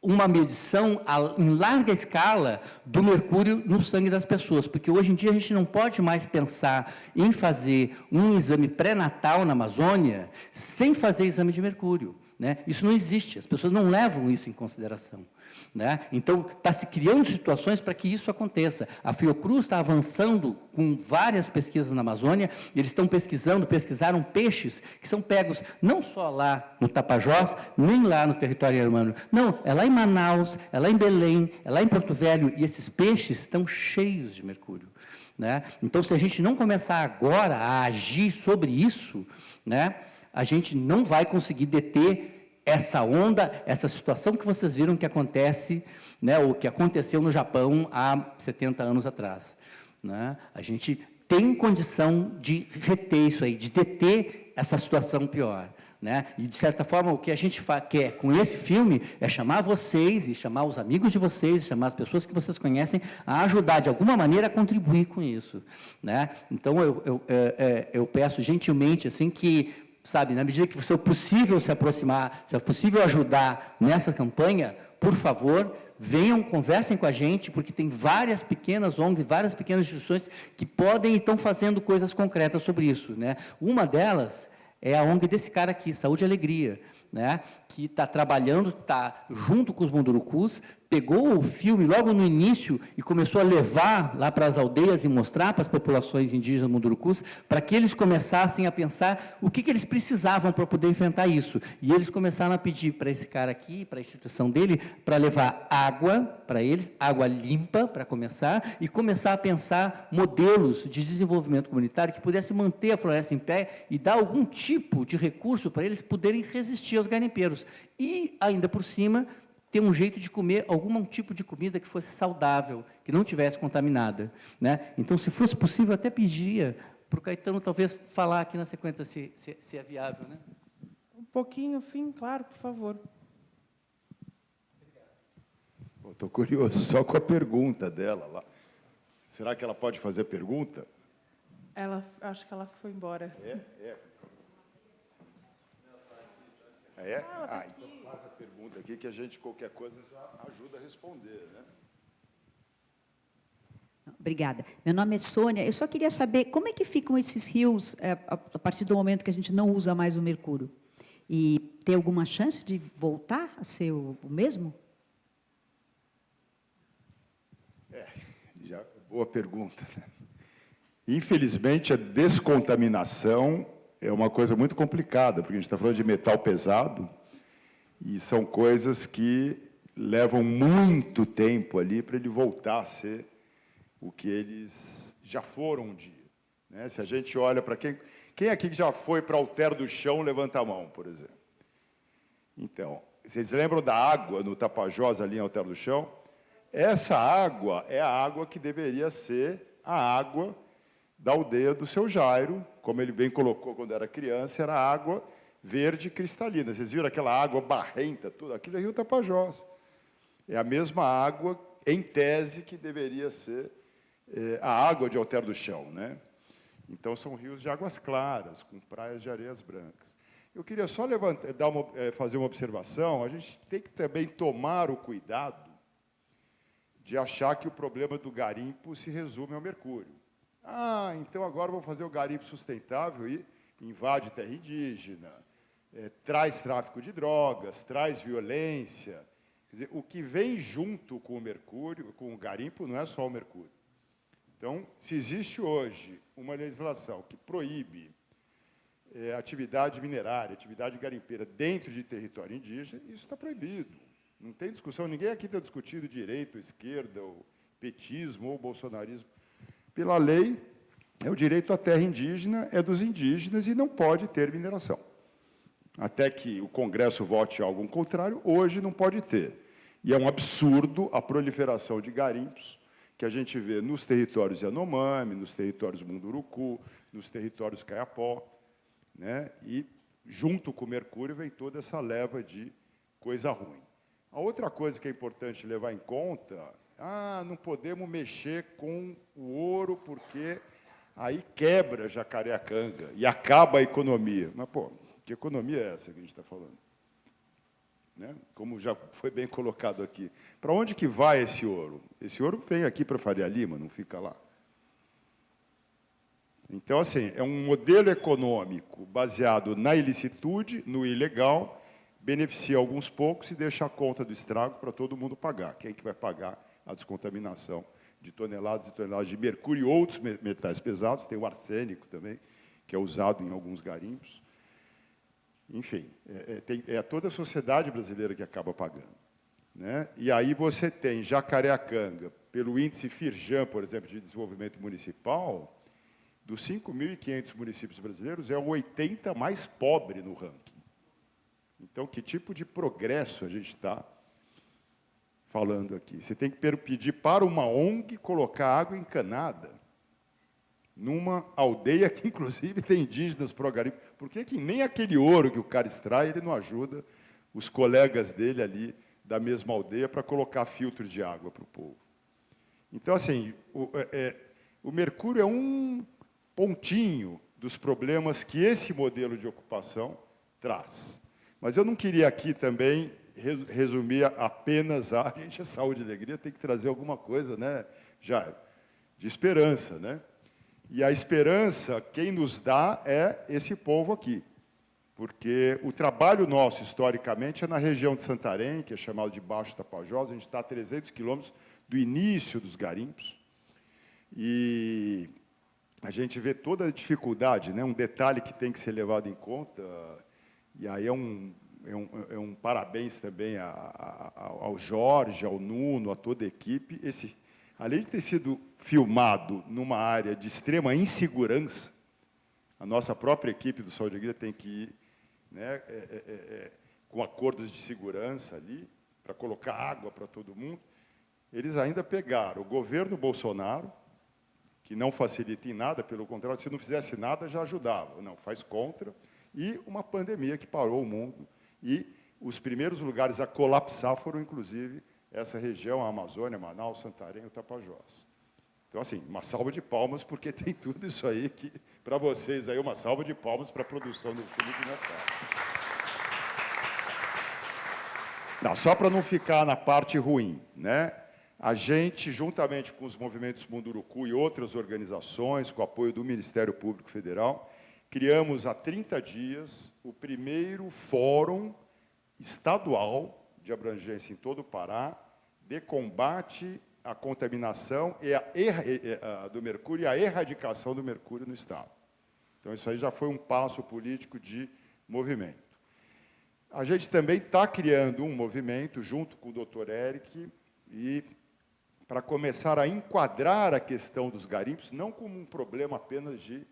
uma medição em larga escala do mercúrio no sangue das pessoas, porque hoje em dia a gente não pode mais pensar em fazer um exame pré-natal na Amazônia sem fazer exame de mercúrio. Né? Isso não existe, as pessoas não levam isso em consideração. Né? Então, está se criando situações para que isso aconteça. A Fiocruz está avançando com várias pesquisas na Amazônia, eles estão pesquisaram peixes que são pegos não só lá no Tapajós, nem lá no território hermano. Não, é lá em Manaus, é lá em Belém, é lá em Porto Velho, e esses peixes estão cheios de mercúrio. Né? Então, se a gente não começar agora a agir sobre isso, né, a gente não vai conseguir deter essa onda, essa situação que vocês viram que acontece, né, ou que aconteceu no Japão há 70 anos atrás. Né? A gente tem condição de reter isso aí, de deter essa situação pior. Né? E, de certa forma, o que a gente quer com esse filme é chamar vocês, e chamar os amigos de vocês, chamar as pessoas que vocês conhecem, a ajudar, de alguma maneira, a contribuir com isso. Né? Então, eu peço gentilmente assim, que, sabe, na medida que for possível se aproximar, se é possível ajudar nessa campanha, por favor, venham, conversem com a gente, porque tem várias pequenas ONGs, várias pequenas instituições que podem e estão fazendo coisas concretas sobre isso. Né? Uma delas é a ONG desse cara aqui, Saúde e Alegria. né, que está trabalhando, está junto com os mundurucus, pegou o filme logo no início e começou a levar lá para as aldeias e mostrar para as populações indígenas mundurucus, para que eles começassem a pensar o que eles precisavam para poder enfrentar isso. E eles começaram a pedir para esse cara aqui, para a instituição dele, para levar água para eles, água limpa, para começar, e começar a pensar modelos de desenvolvimento comunitário que pudessem manter a floresta em pé e dar algum tipo de recurso para eles poderem resistir aos garimpeiros. E, ainda por cima, ter um jeito de comer algum tipo de comida que fosse saudável, que não tivesse contaminada, né? Então, se fosse possível, até pediria para o Caetano talvez falar aqui na sequência se é viável, né? Um pouquinho, sim, claro, por favor. Estou curioso só com a pergunta dela lá. Será que ela pode fazer pergunta? Acho que ela foi embora. Então faz a pergunta aqui que a gente, qualquer coisa, já ajuda a responder, né? Obrigada. Meu nome é Sônia. Eu só queria saber como é que ficam esses rios a partir do momento que a gente não usa mais o mercúrio. E tem alguma chance de voltar a ser o mesmo? Boa pergunta, né? Infelizmente, a descontaminação é uma coisa muito complicada, porque a gente está falando de metal pesado, e são coisas que levam muito tempo ali para ele voltar a ser o que eles já foram um dia, né? Se a gente olha para quem aqui já foi para Alter do Chão, levanta a mão, por exemplo. Então, vocês lembram da água no Tapajós, ali em Alter do Chão? Essa água é a água que deveria ser a água da aldeia do Seu Jairo, como ele bem colocou quando era criança, era água verde cristalina. Vocês viram aquela água barrenta, tudo aquilo é Rio Tapajós. É a mesma água, em tese, que deveria ser a água de Alter do Chão, né? Então, são rios de águas claras, com praias de areias brancas. Eu queria só fazer uma observação. A gente tem que também tomar o cuidado de achar que o problema do garimpo se resume ao mercúrio. Então agora vamos fazer o garimpo sustentável e invade terra indígena, traz tráfico de drogas, traz violência. Quer dizer, o que vem junto com o mercúrio, com o garimpo, não é só o mercúrio. Então, se existe hoje uma legislação que proíbe atividade minerária, atividade garimpeira dentro de território indígena, isso está proibido. Não tem discussão, ninguém aqui está discutindo direita, esquerda, ou petismo, ou bolsonarismo. Pela lei, o direito à terra indígena é dos indígenas e não pode ter mineração. Até que o Congresso vote algo contrário, hoje não pode ter. E é um absurdo a proliferação de garimpos que a gente vê nos territórios Yanomami, nos territórios Munduruku, nos territórios Kayapó, né? E, junto com o mercúrio, vem toda essa leva de coisa ruim. A outra coisa que é importante levar em conta, não podemos mexer com o ouro porque aí quebra Jacareacanga e acaba a economia. Mas, pô, que economia é essa que a gente está falando? Né? Como já foi bem colocado aqui. Para onde que vai esse ouro? Esse ouro vem aqui para Faria Lima, não fica lá. Então, assim, é um modelo econômico baseado na ilicitude, no ilegal, beneficia alguns poucos e deixa a conta do estrago para todo mundo pagar. Quem que vai pagar a descontaminação de toneladas e toneladas de mercúrio e outros metais pesados? Tem o arsênico também, que é usado em alguns garimpos. Enfim, é toda a sociedade brasileira que acaba pagando, né? E aí você tem Jacareacanga, pelo índice Firjan, por exemplo, de desenvolvimento municipal, dos 5.500 municípios brasileiros, é o 80 mais pobre no ranking. Então, que tipo de progresso a gente está falando aqui? Você tem que pedir para uma ONG colocar água encanada numa aldeia que, inclusive, tem indígenas pro garimpo. Por que nem aquele ouro que o cara extrai, ele não ajuda os colegas dele ali da mesma aldeia para colocar filtro de água para o povo? Então, assim, o mercúrio é um pontinho dos problemas que esse modelo de ocupação traz. Mas eu não queria aqui também resumir apenas a gente, a saúde e alegria, tem que trazer alguma coisa, né, Jairo, de esperança, né? E a esperança, quem nos dá é esse povo aqui. porque o trabalho nosso, historicamente, é na região de Santarém, que é chamado de Baixo Tapajós. A gente está a 300 quilômetros do início dos garimpos, e a gente vê toda a dificuldade, né? Um detalhe que tem que ser levado em conta, e aí é um parabéns também ao Jorge, ao Nuno, a toda a equipe. Além de ter sido filmado numa área de extrema insegurança, a nossa própria equipe do Saúde e Alegria tem que ir, né, com acordos de segurança ali, para colocar água para todo mundo. Eles ainda pegaram o governo Bolsonaro, que não facilita em nada, pelo contrário, se não fizesse nada, já ajudava. Não, faz contra. E uma pandemia que parou o mundo. E os primeiros lugares a colapsar foram, inclusive, essa região, a Amazônia, Manaus, Santarém e o Tapajós. Então, assim, uma salva de palmas, porque tem tudo isso aí que, para vocês, aí, uma salva de palmas para a produção do Felipe Neto. Não, só para não ficar na parte ruim, né? A gente, juntamente com os movimentos Munduruku e outras organizações, com o apoio do Ministério Público Federal, criamos há 30 dias o primeiro fórum estadual de abrangência em todo o Pará de combate à contaminação do mercúrio e à erradicação do mercúrio no Estado. Então, isso aí já foi um passo político de movimento. A gente também está criando um movimento, junto com o Dr. Eric, para começar a enquadrar a questão dos garimpos, não como um problema apenas de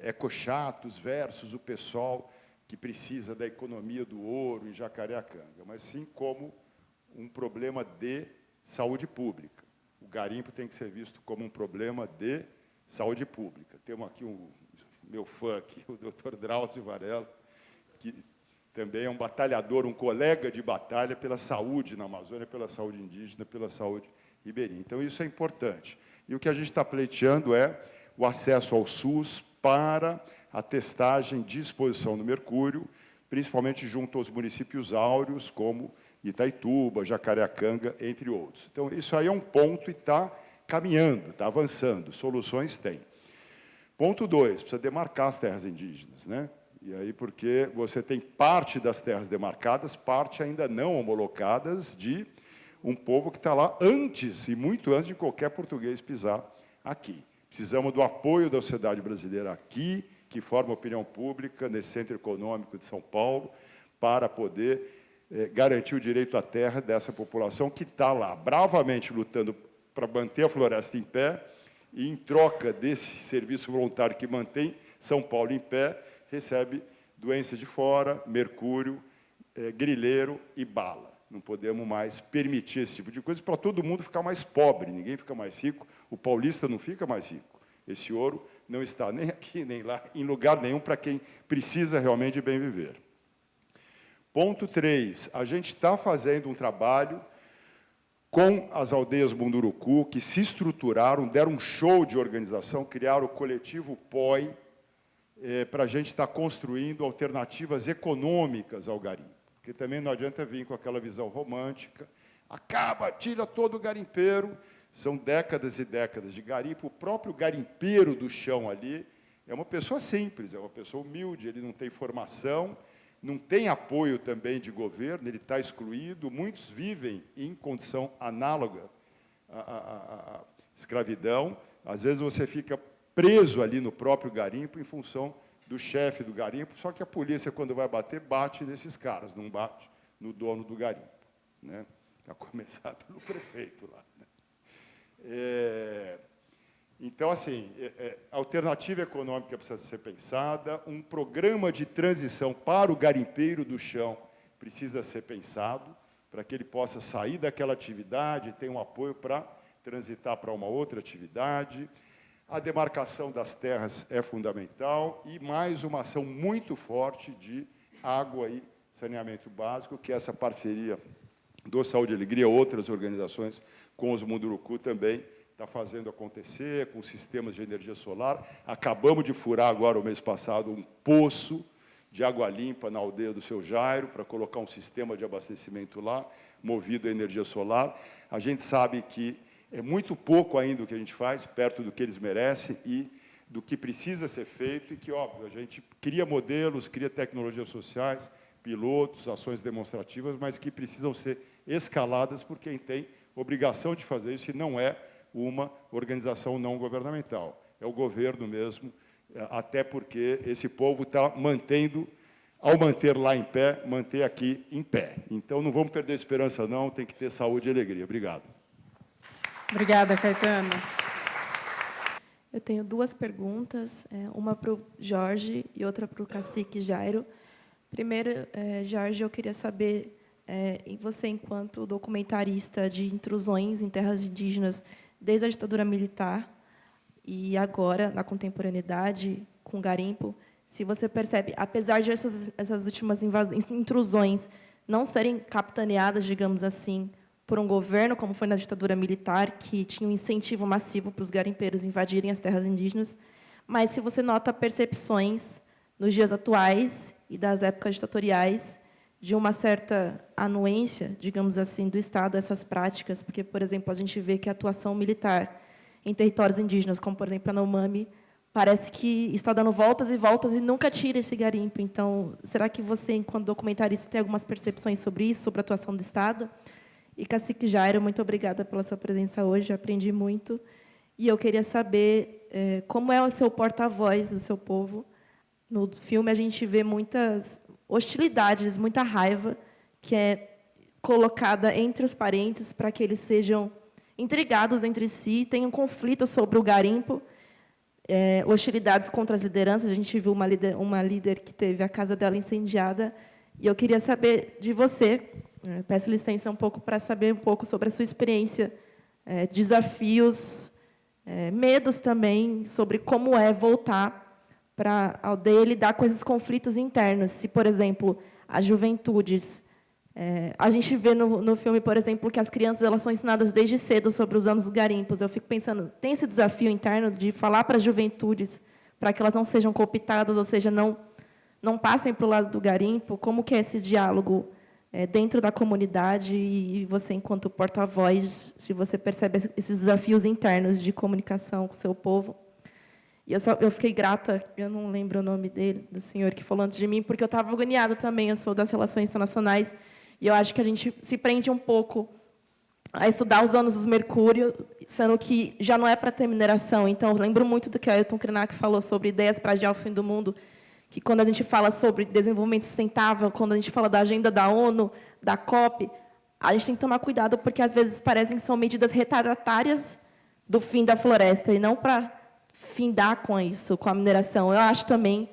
ecochatos versus o pessoal que precisa da economia do ouro em Jacareacanga, mas sim como um problema de saúde pública. O garimpo tem que ser visto como um problema de saúde pública. Temos aqui meu fã, aqui, o Dr. Drauzio Varela, que também é um batalhador, um colega de batalha pela saúde na Amazônia, pela saúde indígena, pela saúde ribeirinha. Então, isso é importante. E o que a gente está pleiteando é o acesso ao SUS para a testagem de exposição do mercúrio, principalmente junto aos municípios áureos, como Itaituba, Jacareacanga, entre outros. Então, isso aí é um ponto e está caminhando, está avançando, soluções tem. Ponto 2, precisa demarcar as terras indígenas, né? E aí, porque você tem parte das terras demarcadas, parte ainda não homologadas de um povo que está lá antes, e muito antes de qualquer português pisar aqui. Precisamos do apoio da sociedade brasileira aqui, que forma a opinião pública nesse centro econômico de São Paulo, para poder garantir o direito à terra dessa população que está lá, bravamente lutando para manter a floresta em pé, e, em troca desse serviço voluntário que mantém São Paulo em pé, recebe doença de fora, mercúrio, grileiro e bala. Não podemos mais permitir esse tipo de coisa para todo mundo ficar mais pobre, ninguém fica mais rico, o paulista não fica mais rico. Esse ouro não está nem aqui, nem lá, em lugar nenhum para quem precisa realmente de bem viver. Ponto 3, a gente está fazendo um trabalho com as aldeias Munduruku, que se estruturaram, deram um show de organização, criaram o coletivo POI, para a gente estar construindo alternativas econômicas ao garimpo. Porque também não adianta vir com aquela visão romântica, tira todo o garimpeiro, são décadas e décadas de garimpo, o próprio garimpeiro do chão ali é uma pessoa simples, é uma pessoa humilde, ele não tem formação, não tem apoio também de governo, ele está excluído, muitos vivem em condição análoga à escravidão, às vezes você fica preso ali no próprio garimpo em função do chefe do garimpo, só que a polícia, quando vai bater, bate nesses caras, não bate no dono do garimpo, né? A começar pelo prefeito lá, né? Então, assim, a alternativa econômica precisa ser pensada, um programa de transição para o garimpeiro do chão precisa ser pensado, para que ele possa sair daquela atividade, ter um apoio para transitar para uma outra atividade. A demarcação das terras é fundamental e mais uma ação muito forte de água e saneamento básico, que essa parceria do Saúde e Alegria, outras organizações com os Munduruku também está fazendo acontecer, com sistemas de energia solar. Acabamos de furar agora, o mês passado, um poço de água limpa na aldeia do Seu Jairo, para colocar um sistema de abastecimento lá, movido a energia solar. A gente sabe que é muito pouco ainda o que a gente faz, perto do que eles merecem, e do que precisa ser feito e que, óbvio, a gente cria modelos, cria tecnologias sociais, pilotos, ações demonstrativas, mas que precisam ser escaladas por quem tem obrigação de fazer isso e não é uma organização não governamental. É o governo mesmo, até porque esse povo está mantendo, ao manter lá em pé, manter aqui em pé. Então, não vamos perder a esperança, não, tem que ter saúde e alegria. Obrigado. Obrigada, Caetano. Eu tenho duas perguntas, uma para o Jorge e outra para o cacique Jairo. Primeiro, Jorge, eu queria saber, você, enquanto documentarista de intrusões em terras indígenas desde a ditadura militar e agora, na contemporaneidade, com o garimpo, se você percebe, apesar de essas últimas intrusões não serem capitaneadas, digamos assim, por um governo, como foi na ditadura militar, que tinha um incentivo massivo para os garimpeiros invadirem as terras indígenas, mas se você nota percepções nos dias atuais e das épocas ditatoriais de uma certa anuência, digamos assim, do Estado a essas práticas, porque, por exemplo, a gente vê que a atuação militar em territórios indígenas, como, por exemplo, a Yanomami, parece que está dando voltas e voltas e nunca tira esse garimpo. Então, será que você, enquanto documentarista, tem algumas percepções sobre isso, sobre a atuação do Estado? E, cacique Jairo, muito obrigada pela sua presença hoje, aprendi muito. E eu queria saber como é o seu porta-voz do seu povo. No filme, a gente vê muitas hostilidades, muita raiva, que é colocada entre os parentes para que eles sejam intrigados entre si, tenham conflito sobre o garimpo, hostilidades contra as lideranças. A gente viu uma líder que teve a casa dela incendiada. E eu queria saber de você, peço licença um pouco para saber um pouco sobre a sua experiência, desafios, medos também, sobre como é voltar para a aldeia e lidar com esses conflitos internos. Se, por exemplo, as juventudes... a gente vê no filme, por exemplo, que as crianças elas são ensinadas desde cedo sobre os anos dos garimpos. Eu fico pensando, tem esse desafio interno de falar para as juventudes, para que elas não sejam cooptadas, ou seja, não passem para o lado do garimpo? Como que é esse diálogo dentro da comunidade? E você, enquanto porta-voz, se você percebe esses desafios internos de comunicação com o seu povo? E eu fiquei grata, eu não lembro o nome dele, do senhor que falou antes de mim, porque eu estava agoniada também, eu sou das relações internacionais, e eu acho que a gente se prende um pouco a estudar os anos dos Mercúrio, sendo que já não é para ter mineração. Então, eu lembro muito do que a Ailton Krenak falou sobre ideias para adiar o fim do mundo, que quando a gente fala sobre desenvolvimento sustentável, quando a gente fala da agenda da ONU, da COP, a gente tem que tomar cuidado, porque, às vezes, parecem que são medidas retardatárias do fim da floresta, e não para findar com isso, com a mineração. Eu acho também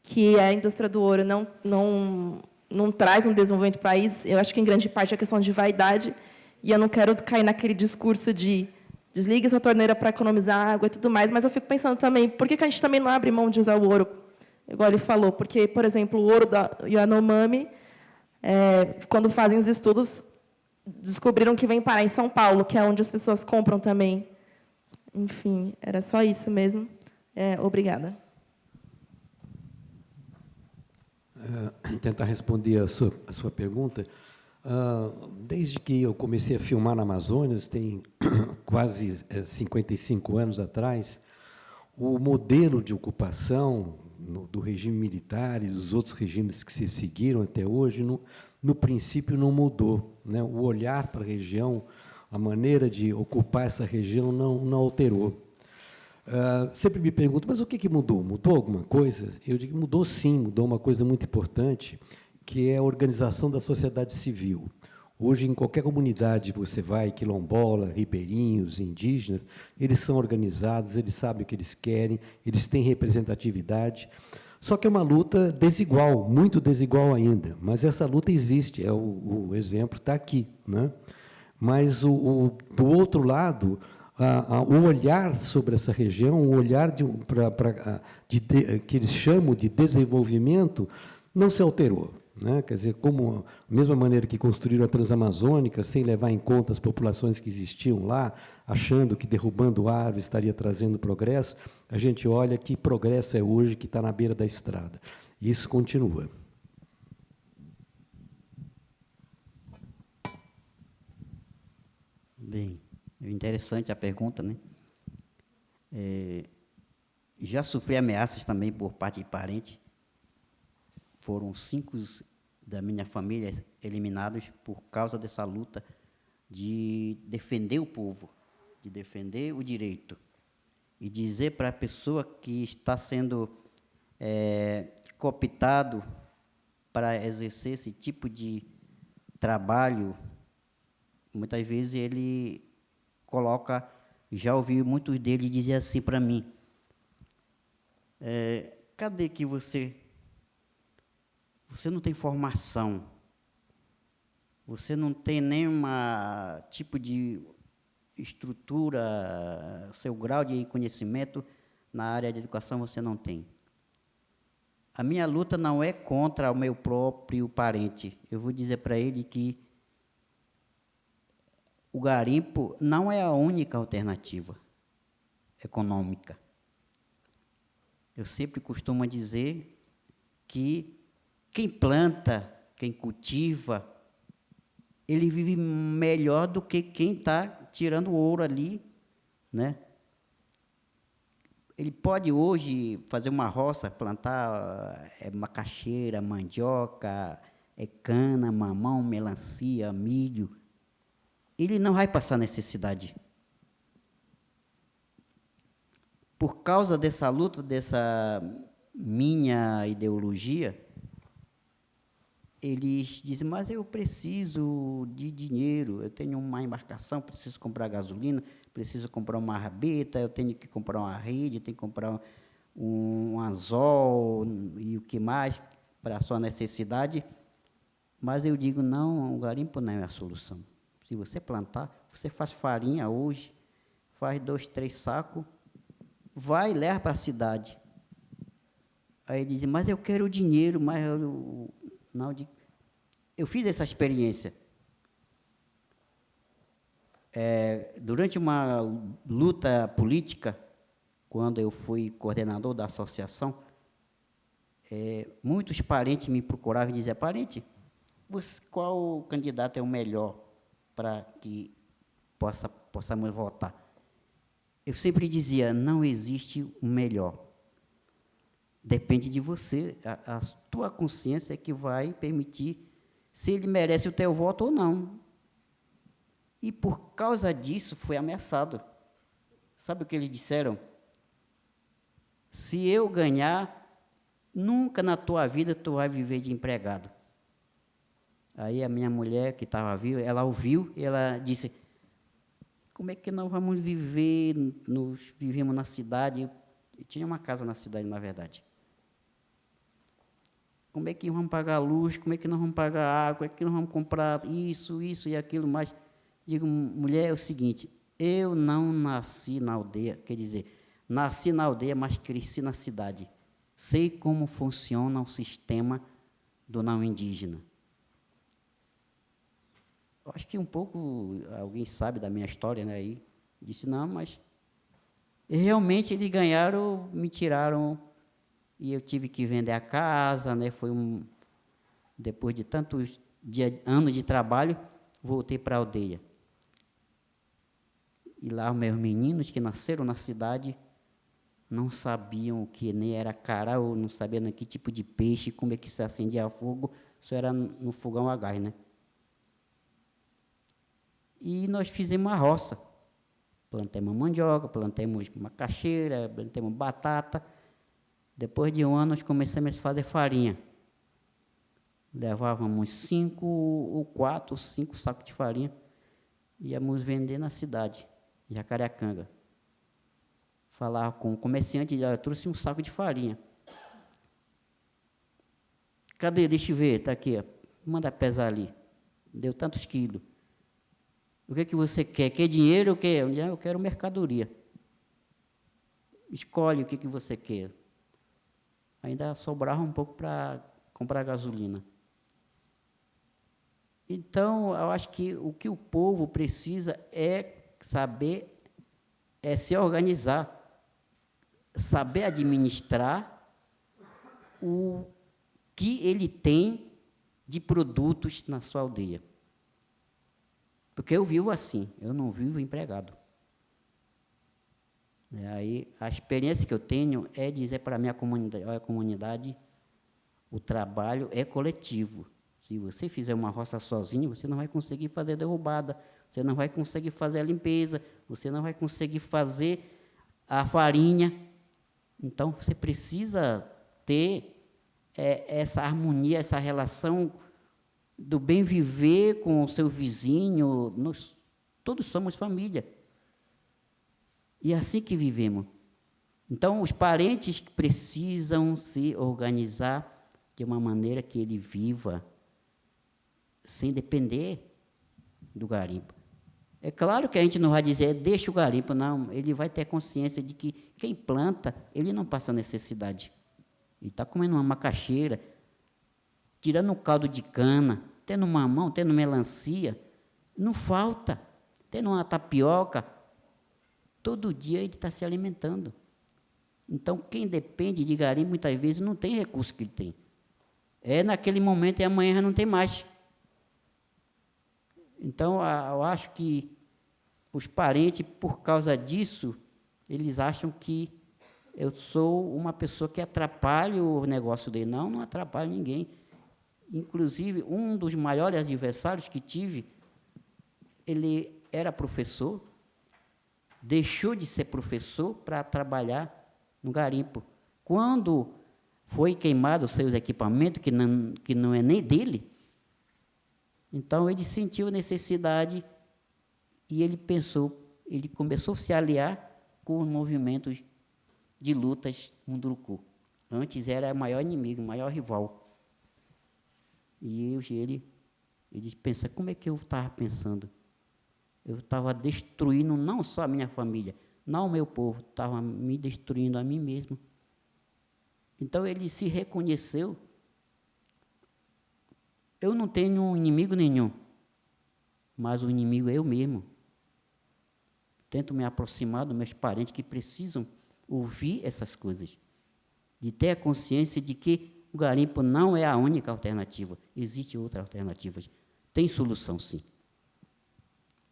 que a indústria do ouro não traz um desenvolvimento para o país. Eu acho que, em grande parte, é questão de vaidade, e eu não quero cair naquele discurso de desligue essa torneira para economizar água e tudo mais, mas eu fico pensando também, por que a gente também não abre mão de usar o ouro, igual ele falou? Porque, por exemplo, o ouro da Yanomami, quando fazem os estudos, descobriram que vem parar em São Paulo, que é onde as pessoas compram também. Enfim, era só isso mesmo. Obrigada. Tentar responder a sua pergunta. Desde que eu comecei a filmar na Amazônia, tem quase 55 anos atrás, o modelo de ocupação do regime militar e dos outros regimes que se seguiram até hoje, no princípio, não mudou, né? O olhar para a região, a maneira de ocupar essa região não alterou. Sempre me pergunto, mas o que mudou? Mudou alguma coisa? Eu digo que mudou sim, mudou uma coisa muito importante, que é a organização da sociedade civil. Hoje, em qualquer comunidade você vai, quilombola, ribeirinhos, indígenas, eles são organizados, eles sabem o que eles querem, eles têm representatividade. Só que é uma luta desigual, muito desigual ainda, mas essa luta existe, o exemplo está aqui, né? Mas, do outro lado, o olhar sobre essa região, o olhar que eles chamam de desenvolvimento, não se alterou, né? Quer dizer, como a mesma maneira que construíram a Transamazônica, sem levar em conta as populações que existiam lá, achando que derrubando árvores estaria trazendo progresso, a gente olha que progresso é hoje que está na beira da estrada. E isso continua. Bem, interessante a pergunta, né? já sofri ameaças também por parte de parentes. Foram 5 da minha família eliminados por causa dessa luta de defender o povo, de defender o direito. E dizer para a pessoa que está sendo cooptado para exercer esse tipo de trabalho, muitas vezes ele coloca, já ouvi muitos deles dizer assim para mim, cadê que você não tem formação, você não tem nenhum tipo de estrutura, seu grau de conhecimento na área de educação você não tem. A minha luta não é contra o meu próprio parente. Eu vou dizer para ele que o garimpo não é a única alternativa econômica. Eu sempre costumo dizer que quem planta, quem cultiva, ele vive melhor do que quem está tirando ouro ali, né? Ele pode hoje fazer uma roça, plantar macaxeira, mandioca, cana, mamão, melancia, milho. Ele não vai passar necessidade. Por causa dessa luta, dessa minha ideologia, eles dizem, mas eu preciso de dinheiro, eu tenho uma embarcação, preciso comprar gasolina, preciso comprar uma rabeta, eu tenho que comprar uma rede, tenho que comprar um anzol e o que mais para a sua necessidade. Mas eu digo, não, o garimpo não é a solução. Se você plantar, você faz farinha hoje, faz 2, 3 sacos, vai e leva para a cidade. Aí ele diz, mas eu quero o dinheiro, mas eu fiz essa experiência. Durante uma luta política, quando eu fui coordenador da associação, muitos parentes me procuravam e diziam, parente, qual candidato é o melhor para que possamos votar? Eu sempre dizia, não existe o melhor. Depende de você, a tua consciência é que vai permitir se ele merece o teu voto ou não. E por causa disso foi ameaçado. Sabe o que eles disseram? Se eu ganhar, nunca na tua vida tu vai viver de empregado. Aí a minha mulher, que estava viva, ela ouviu e ela disse, como é que nós vamos viver, vivemos na cidade, eu tinha uma casa na cidade, na verdade. Como é que vamos pagar a luz, como é que nós vamos pagar a água, como é que nós vamos comprar isso e aquilo mais. Digo, mulher, é o seguinte, eu não nasci na aldeia, quer dizer, nasci na aldeia, mas cresci na cidade. Sei como funciona o sistema do não indígena. Eu acho que um pouco, alguém sabe da minha história, né? Aí disse, não, mas realmente eles ganharam, me tiraram, e eu tive que vender a casa, né? Depois de tantos anos de trabalho, voltei para a aldeia. E lá os meus meninos que nasceram na cidade não sabiam o que nem era cará, ou não sabiam nem que tipo de peixe, como é que se acendia fogo, só era no fogão a gás, né? E nós fizemos uma roça. Plantamos mandioca, plantamos macaxeira, plantamos batata. Depois de um ano, nós começamos a fazer farinha. Levávamos 5 ou 4, 5 sacos de farinha, íamos vender na cidade, Jacareacanga. Falava com o comerciante, eu trouxe um saco de farinha. Cadê? Deixa eu ver, está aqui. Ó. Manda pesar ali. Deu tantos quilos. O que você quer? Quer dinheiro ou quer? Eu quero mercadoria. Escolhe o que você quer. Ainda sobrava um pouco para comprar gasolina. Então, eu acho que o que o povo precisa é saber, se organizar, saber administrar o que ele tem de produtos na sua aldeia. Porque eu vivo assim, eu não vivo empregado. Aí, a experiência que eu tenho é dizer para a minha comunidade, olha, comunidade, o trabalho é coletivo. Se você fizer uma roça sozinho, você não vai conseguir fazer a derrubada, você não vai conseguir fazer a limpeza, você não vai conseguir fazer a farinha. Então, você precisa ter essa harmonia, essa relação do bem viver com o seu vizinho. Nós todos somos família. E é assim que vivemos. Então, os parentes precisam se organizar de uma maneira que ele viva sem depender do garimpo. É claro que a gente não vai dizer, deixa o garimpo, não. Ele vai ter consciência de que quem planta, ele não passa necessidade. Ele está comendo uma macaxeira, tirando um caldo de cana, tendo mamão, tendo melancia, não falta. Tendo uma tapioca, todo dia ele está se alimentando. Então, quem depende de garimpo, muitas vezes, não tem recurso que ele tem. É naquele momento e amanhã já não tem mais. Então, eu acho que os parentes, por causa disso, eles acham que eu sou uma pessoa que atrapalha o negócio dele. Não, não atrapalho ninguém. Inclusive, um dos maiores adversários que tive, ele era professor, deixou de ser professor para trabalhar no garimpo. Quando foi queimado os seus equipamentos, que não é nem dele, então ele sentiu necessidade e ele começou a se aliar com os movimentos de lutas Munduruku. Antes era o maior inimigo, o maior rival. E ele pensa, como é que eu estava pensando? Eu estava destruindo não só a minha família, não o meu povo, estava me destruindo a mim mesmo. Então ele se reconheceu. Eu não tenho inimigo nenhum, mas o inimigo é eu mesmo. Tento me aproximar dos meus parentes que precisam ouvir essas coisas, de ter a consciência de que o garimpo não é a única alternativa, existem outras alternativas. Tem solução, sim,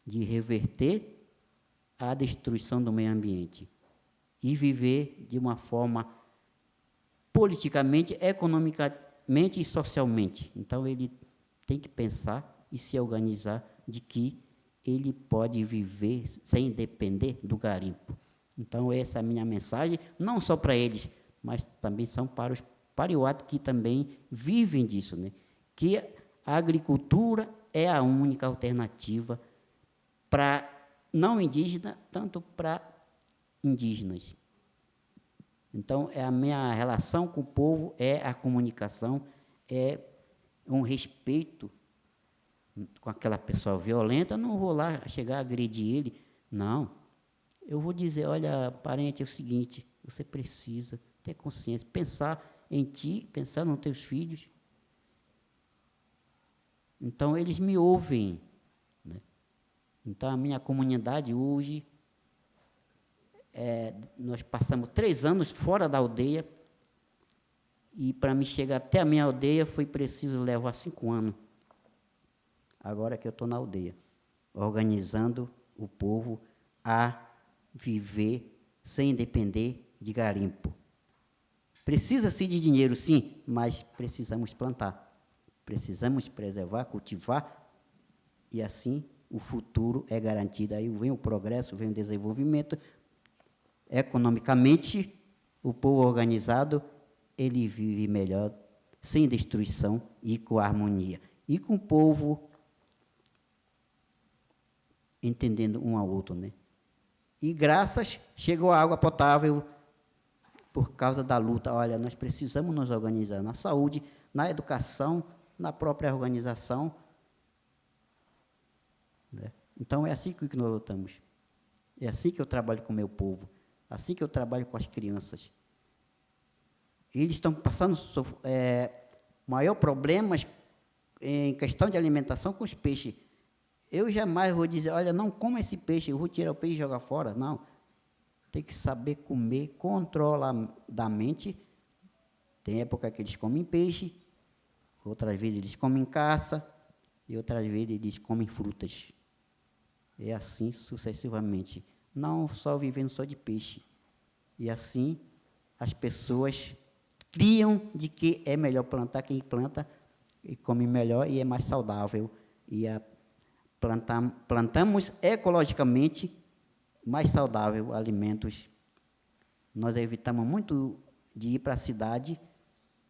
de reverter a destruição do meio ambiente e viver de uma forma politicamente, economicamente e socialmente. Então, ele tem que pensar e se organizar de que ele pode viver sem depender do garimpo. Então, essa é a minha mensagem, não só para eles, mas também são para os parioatos que também vivem disso, né? Que a agricultura é a única alternativa para não indígena, tanto para indígenas. Então, a minha relação com o povo é a comunicação, é um respeito com aquela pessoa violenta. Eu não vou lá chegar a agredir ele, não. Eu vou dizer, olha, parente, é o seguinte, você precisa ter consciência, pensar em ti, pensar nos teus filhos. Então, eles me ouvem, né? Então, a minha comunidade hoje, nós passamos 3 anos fora da aldeia, e para me chegar até a minha aldeia foi preciso levar 5 anos. Agora que eu estou na aldeia, organizando o povo a viver sem depender de garimpo. Precisa-se de dinheiro, sim, mas precisamos plantar. Precisamos preservar, cultivar, e assim o futuro é garantido. Aí vem o progresso, vem o desenvolvimento. Economicamente, o povo organizado, ele vive melhor, sem destruição e com harmonia. E com o povo entendendo um ao outro, né? E graças, chegou a água potável por causa da luta. Olha, nós precisamos nos organizar na saúde, na educação, na própria organização, né? Então, é assim que nós lutamos. É assim que eu trabalho com o meu povo, assim que eu trabalho com as crianças. Eles estão passando maior problemas em questão de alimentação com os peixes. Eu jamais vou dizer, olha, não coma esse peixe, eu vou tirar o peixe e jogar fora. Não. Tem que saber comer controladamente. Tem época que eles comem peixe, outras vezes eles comem caça, e outras vezes eles comem frutas. É assim sucessivamente. não só vivendo só de peixe. E assim as pessoas criam de que é melhor plantar, quem planta e come melhor e é mais saudável. E plantamos ecologicamente mais saudável alimentos. Nós evitamos muito de ir para a cidade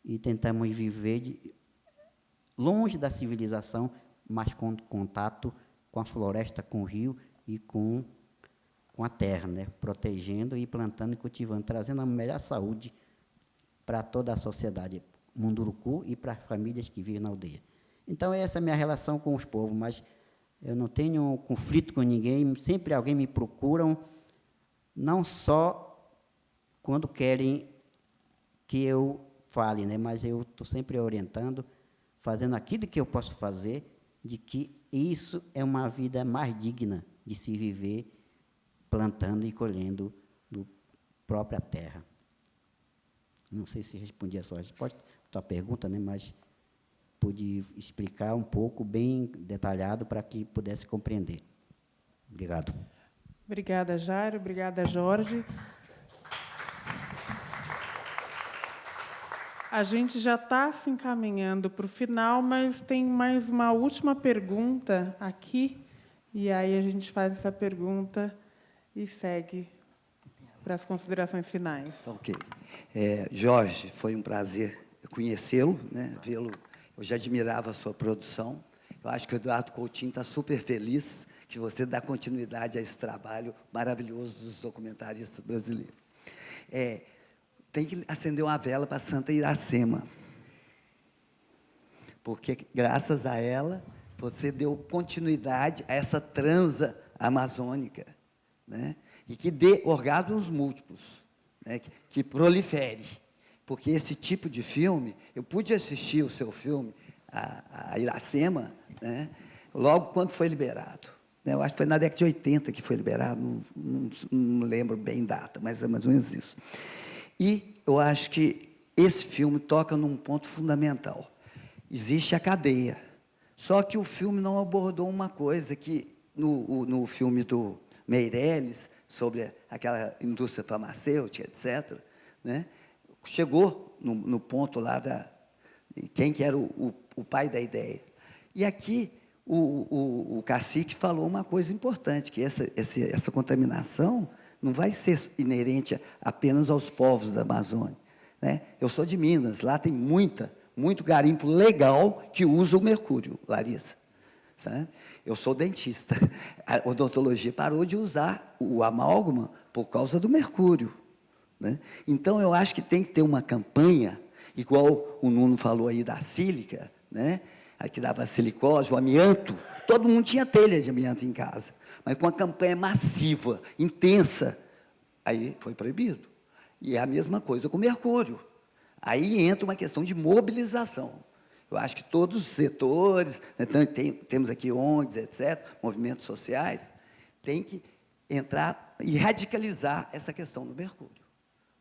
e tentamos viver longe da civilização, mas com contato com a floresta, com o rio e com a terra, né? Protegendo e plantando e cultivando, trazendo a melhor saúde para toda a sociedade Munduruku e para as famílias que vivem na aldeia. Então, essa é a minha relação com os povos, mas eu não tenho conflito com ninguém, sempre alguém me procuram, não só quando querem que eu fale, né? Mas eu estou sempre orientando, fazendo aquilo que eu posso fazer, de que isso é uma vida mais digna de se viver, plantando e colhendo do própria terra. Não sei se respondi a sua resposta, a tua pergunta, né? Mas pude explicar um pouco, bem detalhado, para que pudesse compreender. Obrigado. Obrigada, Jairo. Obrigada, Jorge. A gente já está se encaminhando para o final, mas tem mais uma última pergunta aqui, e aí a gente faz essa pergunta e segue para as considerações finais. Ok. Jorge, foi um prazer conhecê-lo, né, vê-lo. Eu já admirava a sua produção. Eu acho que o Eduardo Coutinho está super feliz que você dá continuidade a esse trabalho maravilhoso dos documentaristas brasileiros. Tem que acender uma vela para Santa Iracema, porque, graças a ela, você deu continuidade a essa transa amazônica, né? E que dê orgasmos múltiplos, né? Que prolifere. Porque esse tipo de filme, eu pude assistir o seu filme, a Iracema, né? Logo quando foi liberado. Né? Eu acho que foi na década de 80 que foi liberado, não lembro bem data, mas é mais ou menos isso. E eu acho que esse filme toca num ponto fundamental. Existe a cadeia. Só que o filme não abordou uma coisa que, no filme do Meirelles, sobre aquela indústria farmacêutica, etc., né, chegou no ponto lá quem que era o pai da ideia. E aqui o cacique falou uma coisa importante, que essa contaminação não vai ser inerente apenas aos povos da Amazônia, né? Eu sou de Minas, lá tem muito garimpo legal que usa o mercúrio, Larissa. Sabe? Eu sou dentista. A odontologia parou de usar o amálgama por causa do mercúrio, né? Então, eu acho que tem que ter uma campanha, igual o Nuno falou aí da sílica, né? Aí que dava silicose, o amianto. Todo mundo tinha telha de amianto em casa, mas com uma campanha massiva, intensa, aí foi proibido. E é a mesma coisa com o mercúrio. Aí entra uma questão de mobilização. Eu acho que todos os setores, né, temos aqui ONGs, etc., movimentos sociais, têm que entrar e radicalizar essa questão do mercúrio.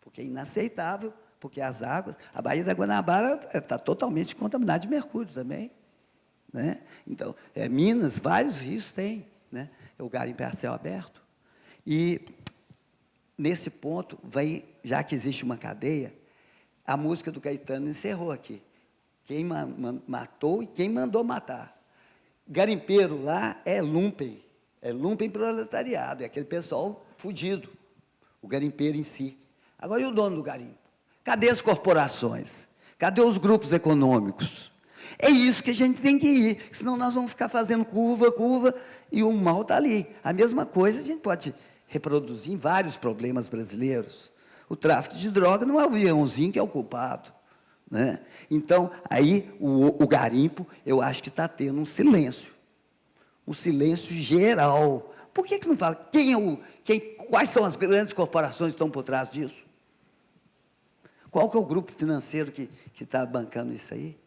Porque é inaceitável, porque as águas... A Baía da Guanabara está totalmente contaminada de mercúrio também, né? Então, Minas, vários rios têm, né? O garimpo é a céu aberto. E, nesse ponto, já que existe uma cadeia, a música do Caetano encerrou aqui. Quem matou e quem mandou matar. Garimpeiro lá é lumpen proletariado, é aquele pessoal fudido, o garimpeiro em si. Agora, e o dono do garimpo? Cadê as corporações? Cadê os grupos econômicos? É isso que a gente tem que ir, senão nós vamos ficar fazendo curva, e o mal está ali. A mesma coisa a gente pode reproduzir em vários problemas brasileiros. O tráfico de droga não é o aviãozinho que é o culpado, né? Então, aí, o garimpo, eu acho que está tendo um silêncio geral. Por que não fala? Quais são as grandes corporações que estão por trás disso? Qual que é o grupo financeiro que está bancando isso aí?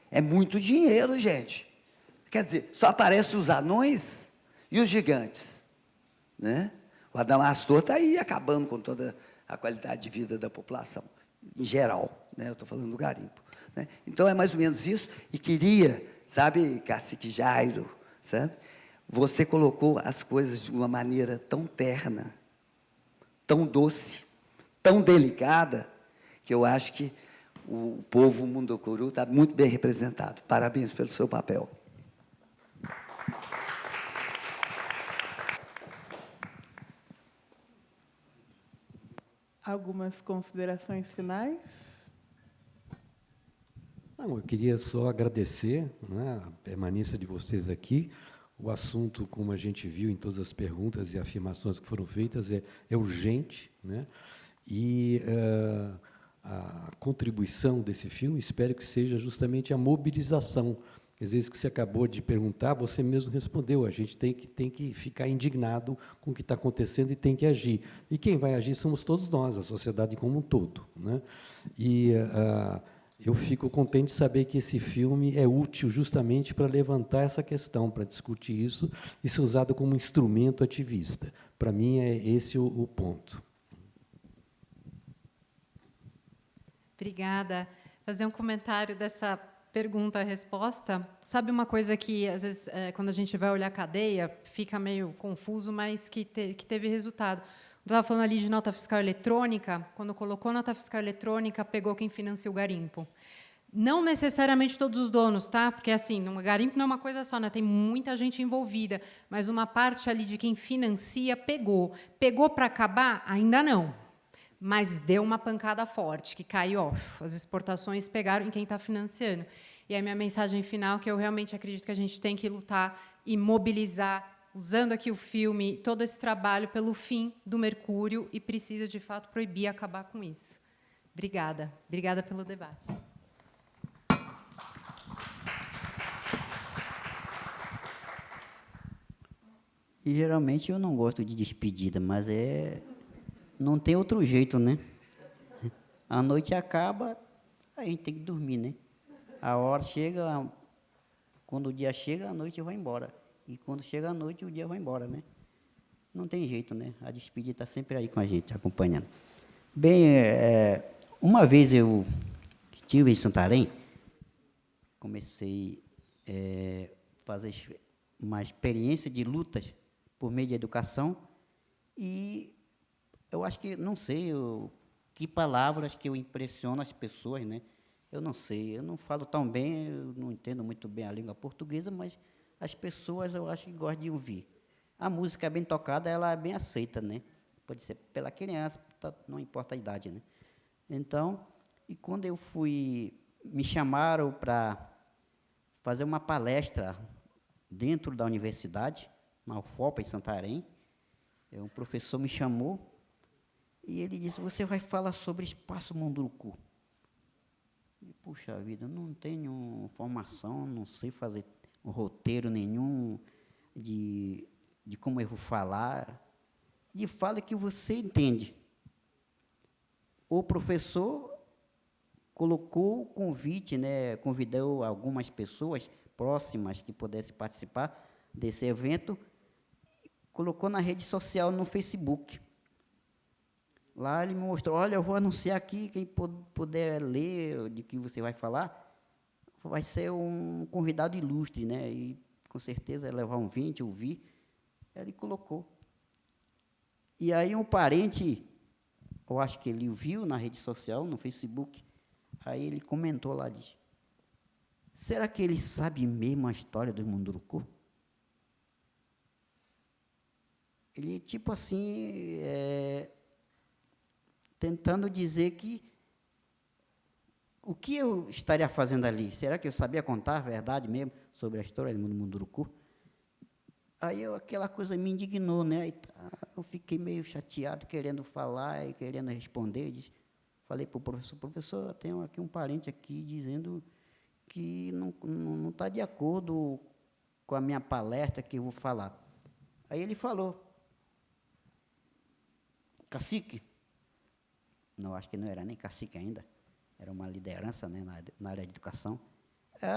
É muito dinheiro, gente. Quer dizer, só aparecem os anões e os gigantes, né? O Adamastor está aí acabando com toda a qualidade de vida da população, em geral, né? Eu estou falando do garimpo, né? Então, é mais ou menos isso, e queria, sabe, Cacique Jairo, sabe, você colocou as coisas de uma maneira tão terna, tão doce, tão delicada, que eu acho que o povo Mundukuru está muito bem representado. Parabéns pelo seu papel. Algumas considerações finais? Não, eu queria só agradecer, né, a permanência de vocês aqui. O assunto, como a gente viu em todas as perguntas e afirmações que foram feitas, é urgente, né? E a contribuição desse filme, espero que seja justamente a mobilização. Às vezes, que você acabou de perguntar, você mesmo respondeu. A gente tem que ficar indignado com o que está acontecendo e tem que agir. E quem vai agir somos todos nós, a sociedade como um todo, né? E eu fico contente de saber que esse filme é útil justamente para levantar essa questão, para discutir isso e ser usado como instrumento ativista. Para mim, é esse o ponto. Obrigada. Fazer um comentário dessa pergunta-resposta. Sabe uma coisa que, às vezes, quando a gente vai olhar a cadeia, fica meio confuso, mas que teve resultado. Eu estava falando ali de nota fiscal eletrônica. Quando colocou nota fiscal eletrônica, pegou quem financia o garimpo. Não necessariamente todos os donos, tá? Porque assim, garimpo não é uma coisa só, né? Tem muita gente envolvida, mas uma parte ali de quem financia pegou. Pegou para acabar? Ainda não. Mas deu uma pancada forte, que caiu, as exportações pegaram em quem está financiando. E a minha mensagem final, que eu realmente acredito que a gente tem que lutar e mobilizar, usando aqui o filme, todo esse trabalho pelo fim do mercúrio, e precisa, de fato, proibir e acabar com isso. Obrigada. Obrigada pelo debate. E, geralmente, eu não gosto de despedida, mas não tem outro jeito, né? A noite acaba, a gente tem que dormir, né? A hora chega, quando o dia chega, a noite vai embora. E quando chega a noite, o dia vai embora, né? Não tem jeito, né? A despedida está sempre aí com a gente, acompanhando. Bem, uma vez eu estive em Santarém, comecei a fazer uma experiência de lutas por meio de educação, e eu acho que, não sei, que palavras que eu impressiono as pessoas, né? Eu não sei, eu não falo tão bem, eu não entendo muito bem a língua portuguesa, mas as pessoas, eu acho que gostam de ouvir. A música bem tocada, ela é bem aceita, né? Pode ser pela criança, não importa a idade, né? Então, e quando eu me chamaram para fazer uma palestra dentro da universidade, na UFOP, em Santarém, um professor me chamou e ele disse: você vai falar sobre espaço Munduruku. Puxa vida, eu não tenho formação, não sei fazer um roteiro nenhum de como eu vou falar. E fala que você entende. O professor colocou o convite, né, convidou algumas pessoas próximas que pudessem participar desse evento, colocou na rede social, no Facebook. Lá ele me mostrou: olha, eu vou anunciar aqui, quem puder ler de que você vai falar, vai ser um convidado ilustre, né? E com certeza vai levar um vinho, ouvir. Ele colocou. E aí um parente, eu acho que ele viu na rede social, no Facebook, aí ele comentou lá, diz: será que ele sabe mesmo a história do Munduruku? Ele, tipo assim, tentando dizer que o que eu estaria fazendo ali? Será que eu sabia contar a verdade mesmo sobre a história do Munduruku? Aí aquela coisa me indignou, né? Eu fiquei meio chateado, querendo falar e querendo responder. Falei para o professor: professor, eu tenho aqui um parente aqui dizendo que não está de acordo com a minha palestra que eu vou falar. Aí ele falou: cacique? Não, acho que não era nem cacique ainda, era uma liderança, né, na área de educação.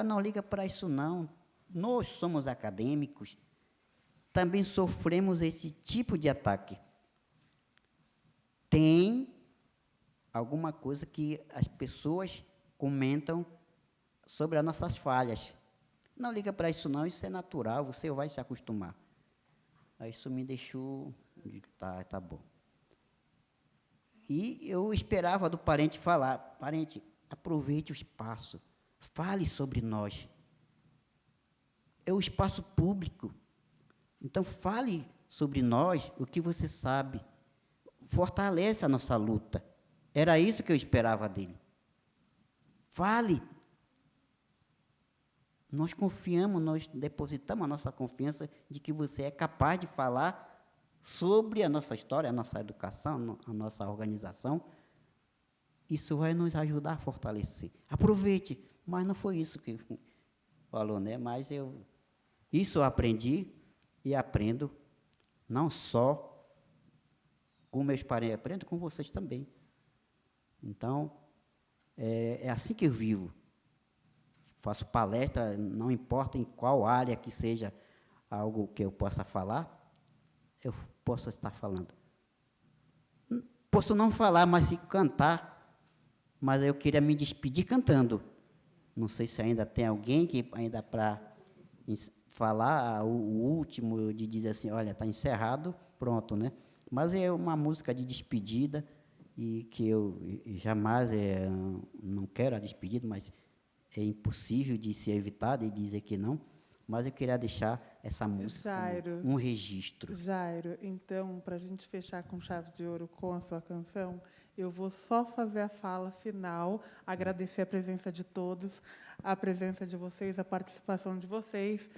Não liga para isso, não. Nós somos acadêmicos, também sofremos esse tipo de ataque. Tem alguma coisa que as pessoas comentam sobre as nossas falhas. Não liga para isso, não, isso é natural, você vai se acostumar. Aí isso me deixou, tá bom. E eu esperava do parente falar, parente, aproveite o espaço, fale sobre nós. É o espaço público. Então, fale sobre nós o que você sabe. Fortalece a nossa luta. Era isso que eu esperava dele. Fale. Nós confiamos, nós depositamos a nossa confiança de que você é capaz de falar sobre a nossa história, a nossa educação, a nossa organização. Isso vai nos ajudar a fortalecer. Aproveite. Mas não foi isso que falou, né? Mas isso eu aprendi e aprendo, não só com meus parentes, aprendo com vocês também. Então, é assim que eu vivo. Faço palestra, não importa em qual área que seja algo que eu possa falar, eu posso estar falando. Posso não falar, mas se cantar, mas eu queria me despedir cantando. Não sei se ainda tem alguém que ainda para falar o último, de dizer assim, olha, está encerrado, pronto, né? Mas é uma música de despedida e que eu jamais não quero a despedida, mas é impossível de se evitar, de dizer que não, mas eu queria deixar essa música Jairo, como um registro. Jairo, então, para a gente fechar com chave de ouro com a sua canção, eu vou só fazer a fala final, agradecer a presença de todos, a presença de vocês, a participação de vocês.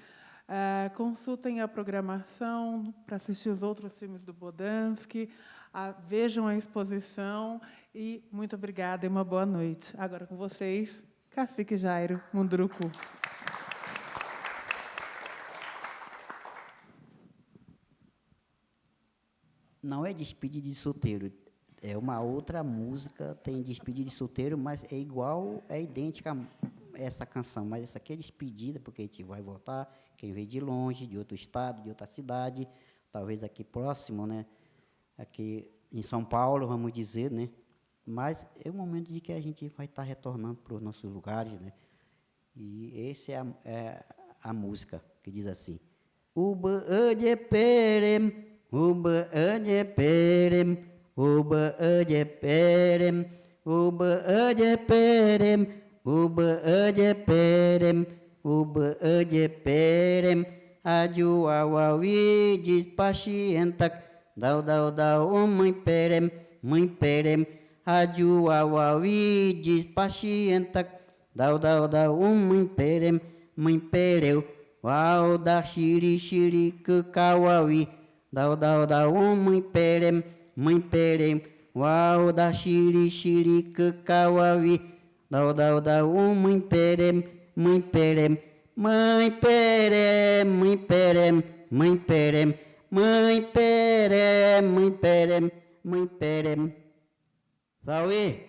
Consultem a programação para assistir os outros filmes do Bodansky, vejam a exposição e muito obrigada e uma boa noite. Agora com vocês, Cacique Jairo Munduruku. Não é despedida de solteiro, é uma outra música, tem despedida de solteiro, mas é igual, é idêntica a essa canção, mas essa aqui é despedida, porque a gente vai voltar, quem veio de longe, de outro estado, de outra cidade, talvez aqui próximo, né? Aqui em São Paulo, vamos dizer, né? Mas é o momento de que a gente vai estar retornando para os nossos lugares, né? E essa é a música que diz assim: Uba ade perem, uba ade perem, uba ade perem, uba ade perem, uba ade perem, uba ade perem, aju awawi dispacientak, dau mãe perem, aju awawi dispacientak, dau mãe pereu, wau da xiri que kawawi, dau mãe perem, wau da xiri que kawawi, dau mãe perem, mãe perem, mãe perem, Saúde!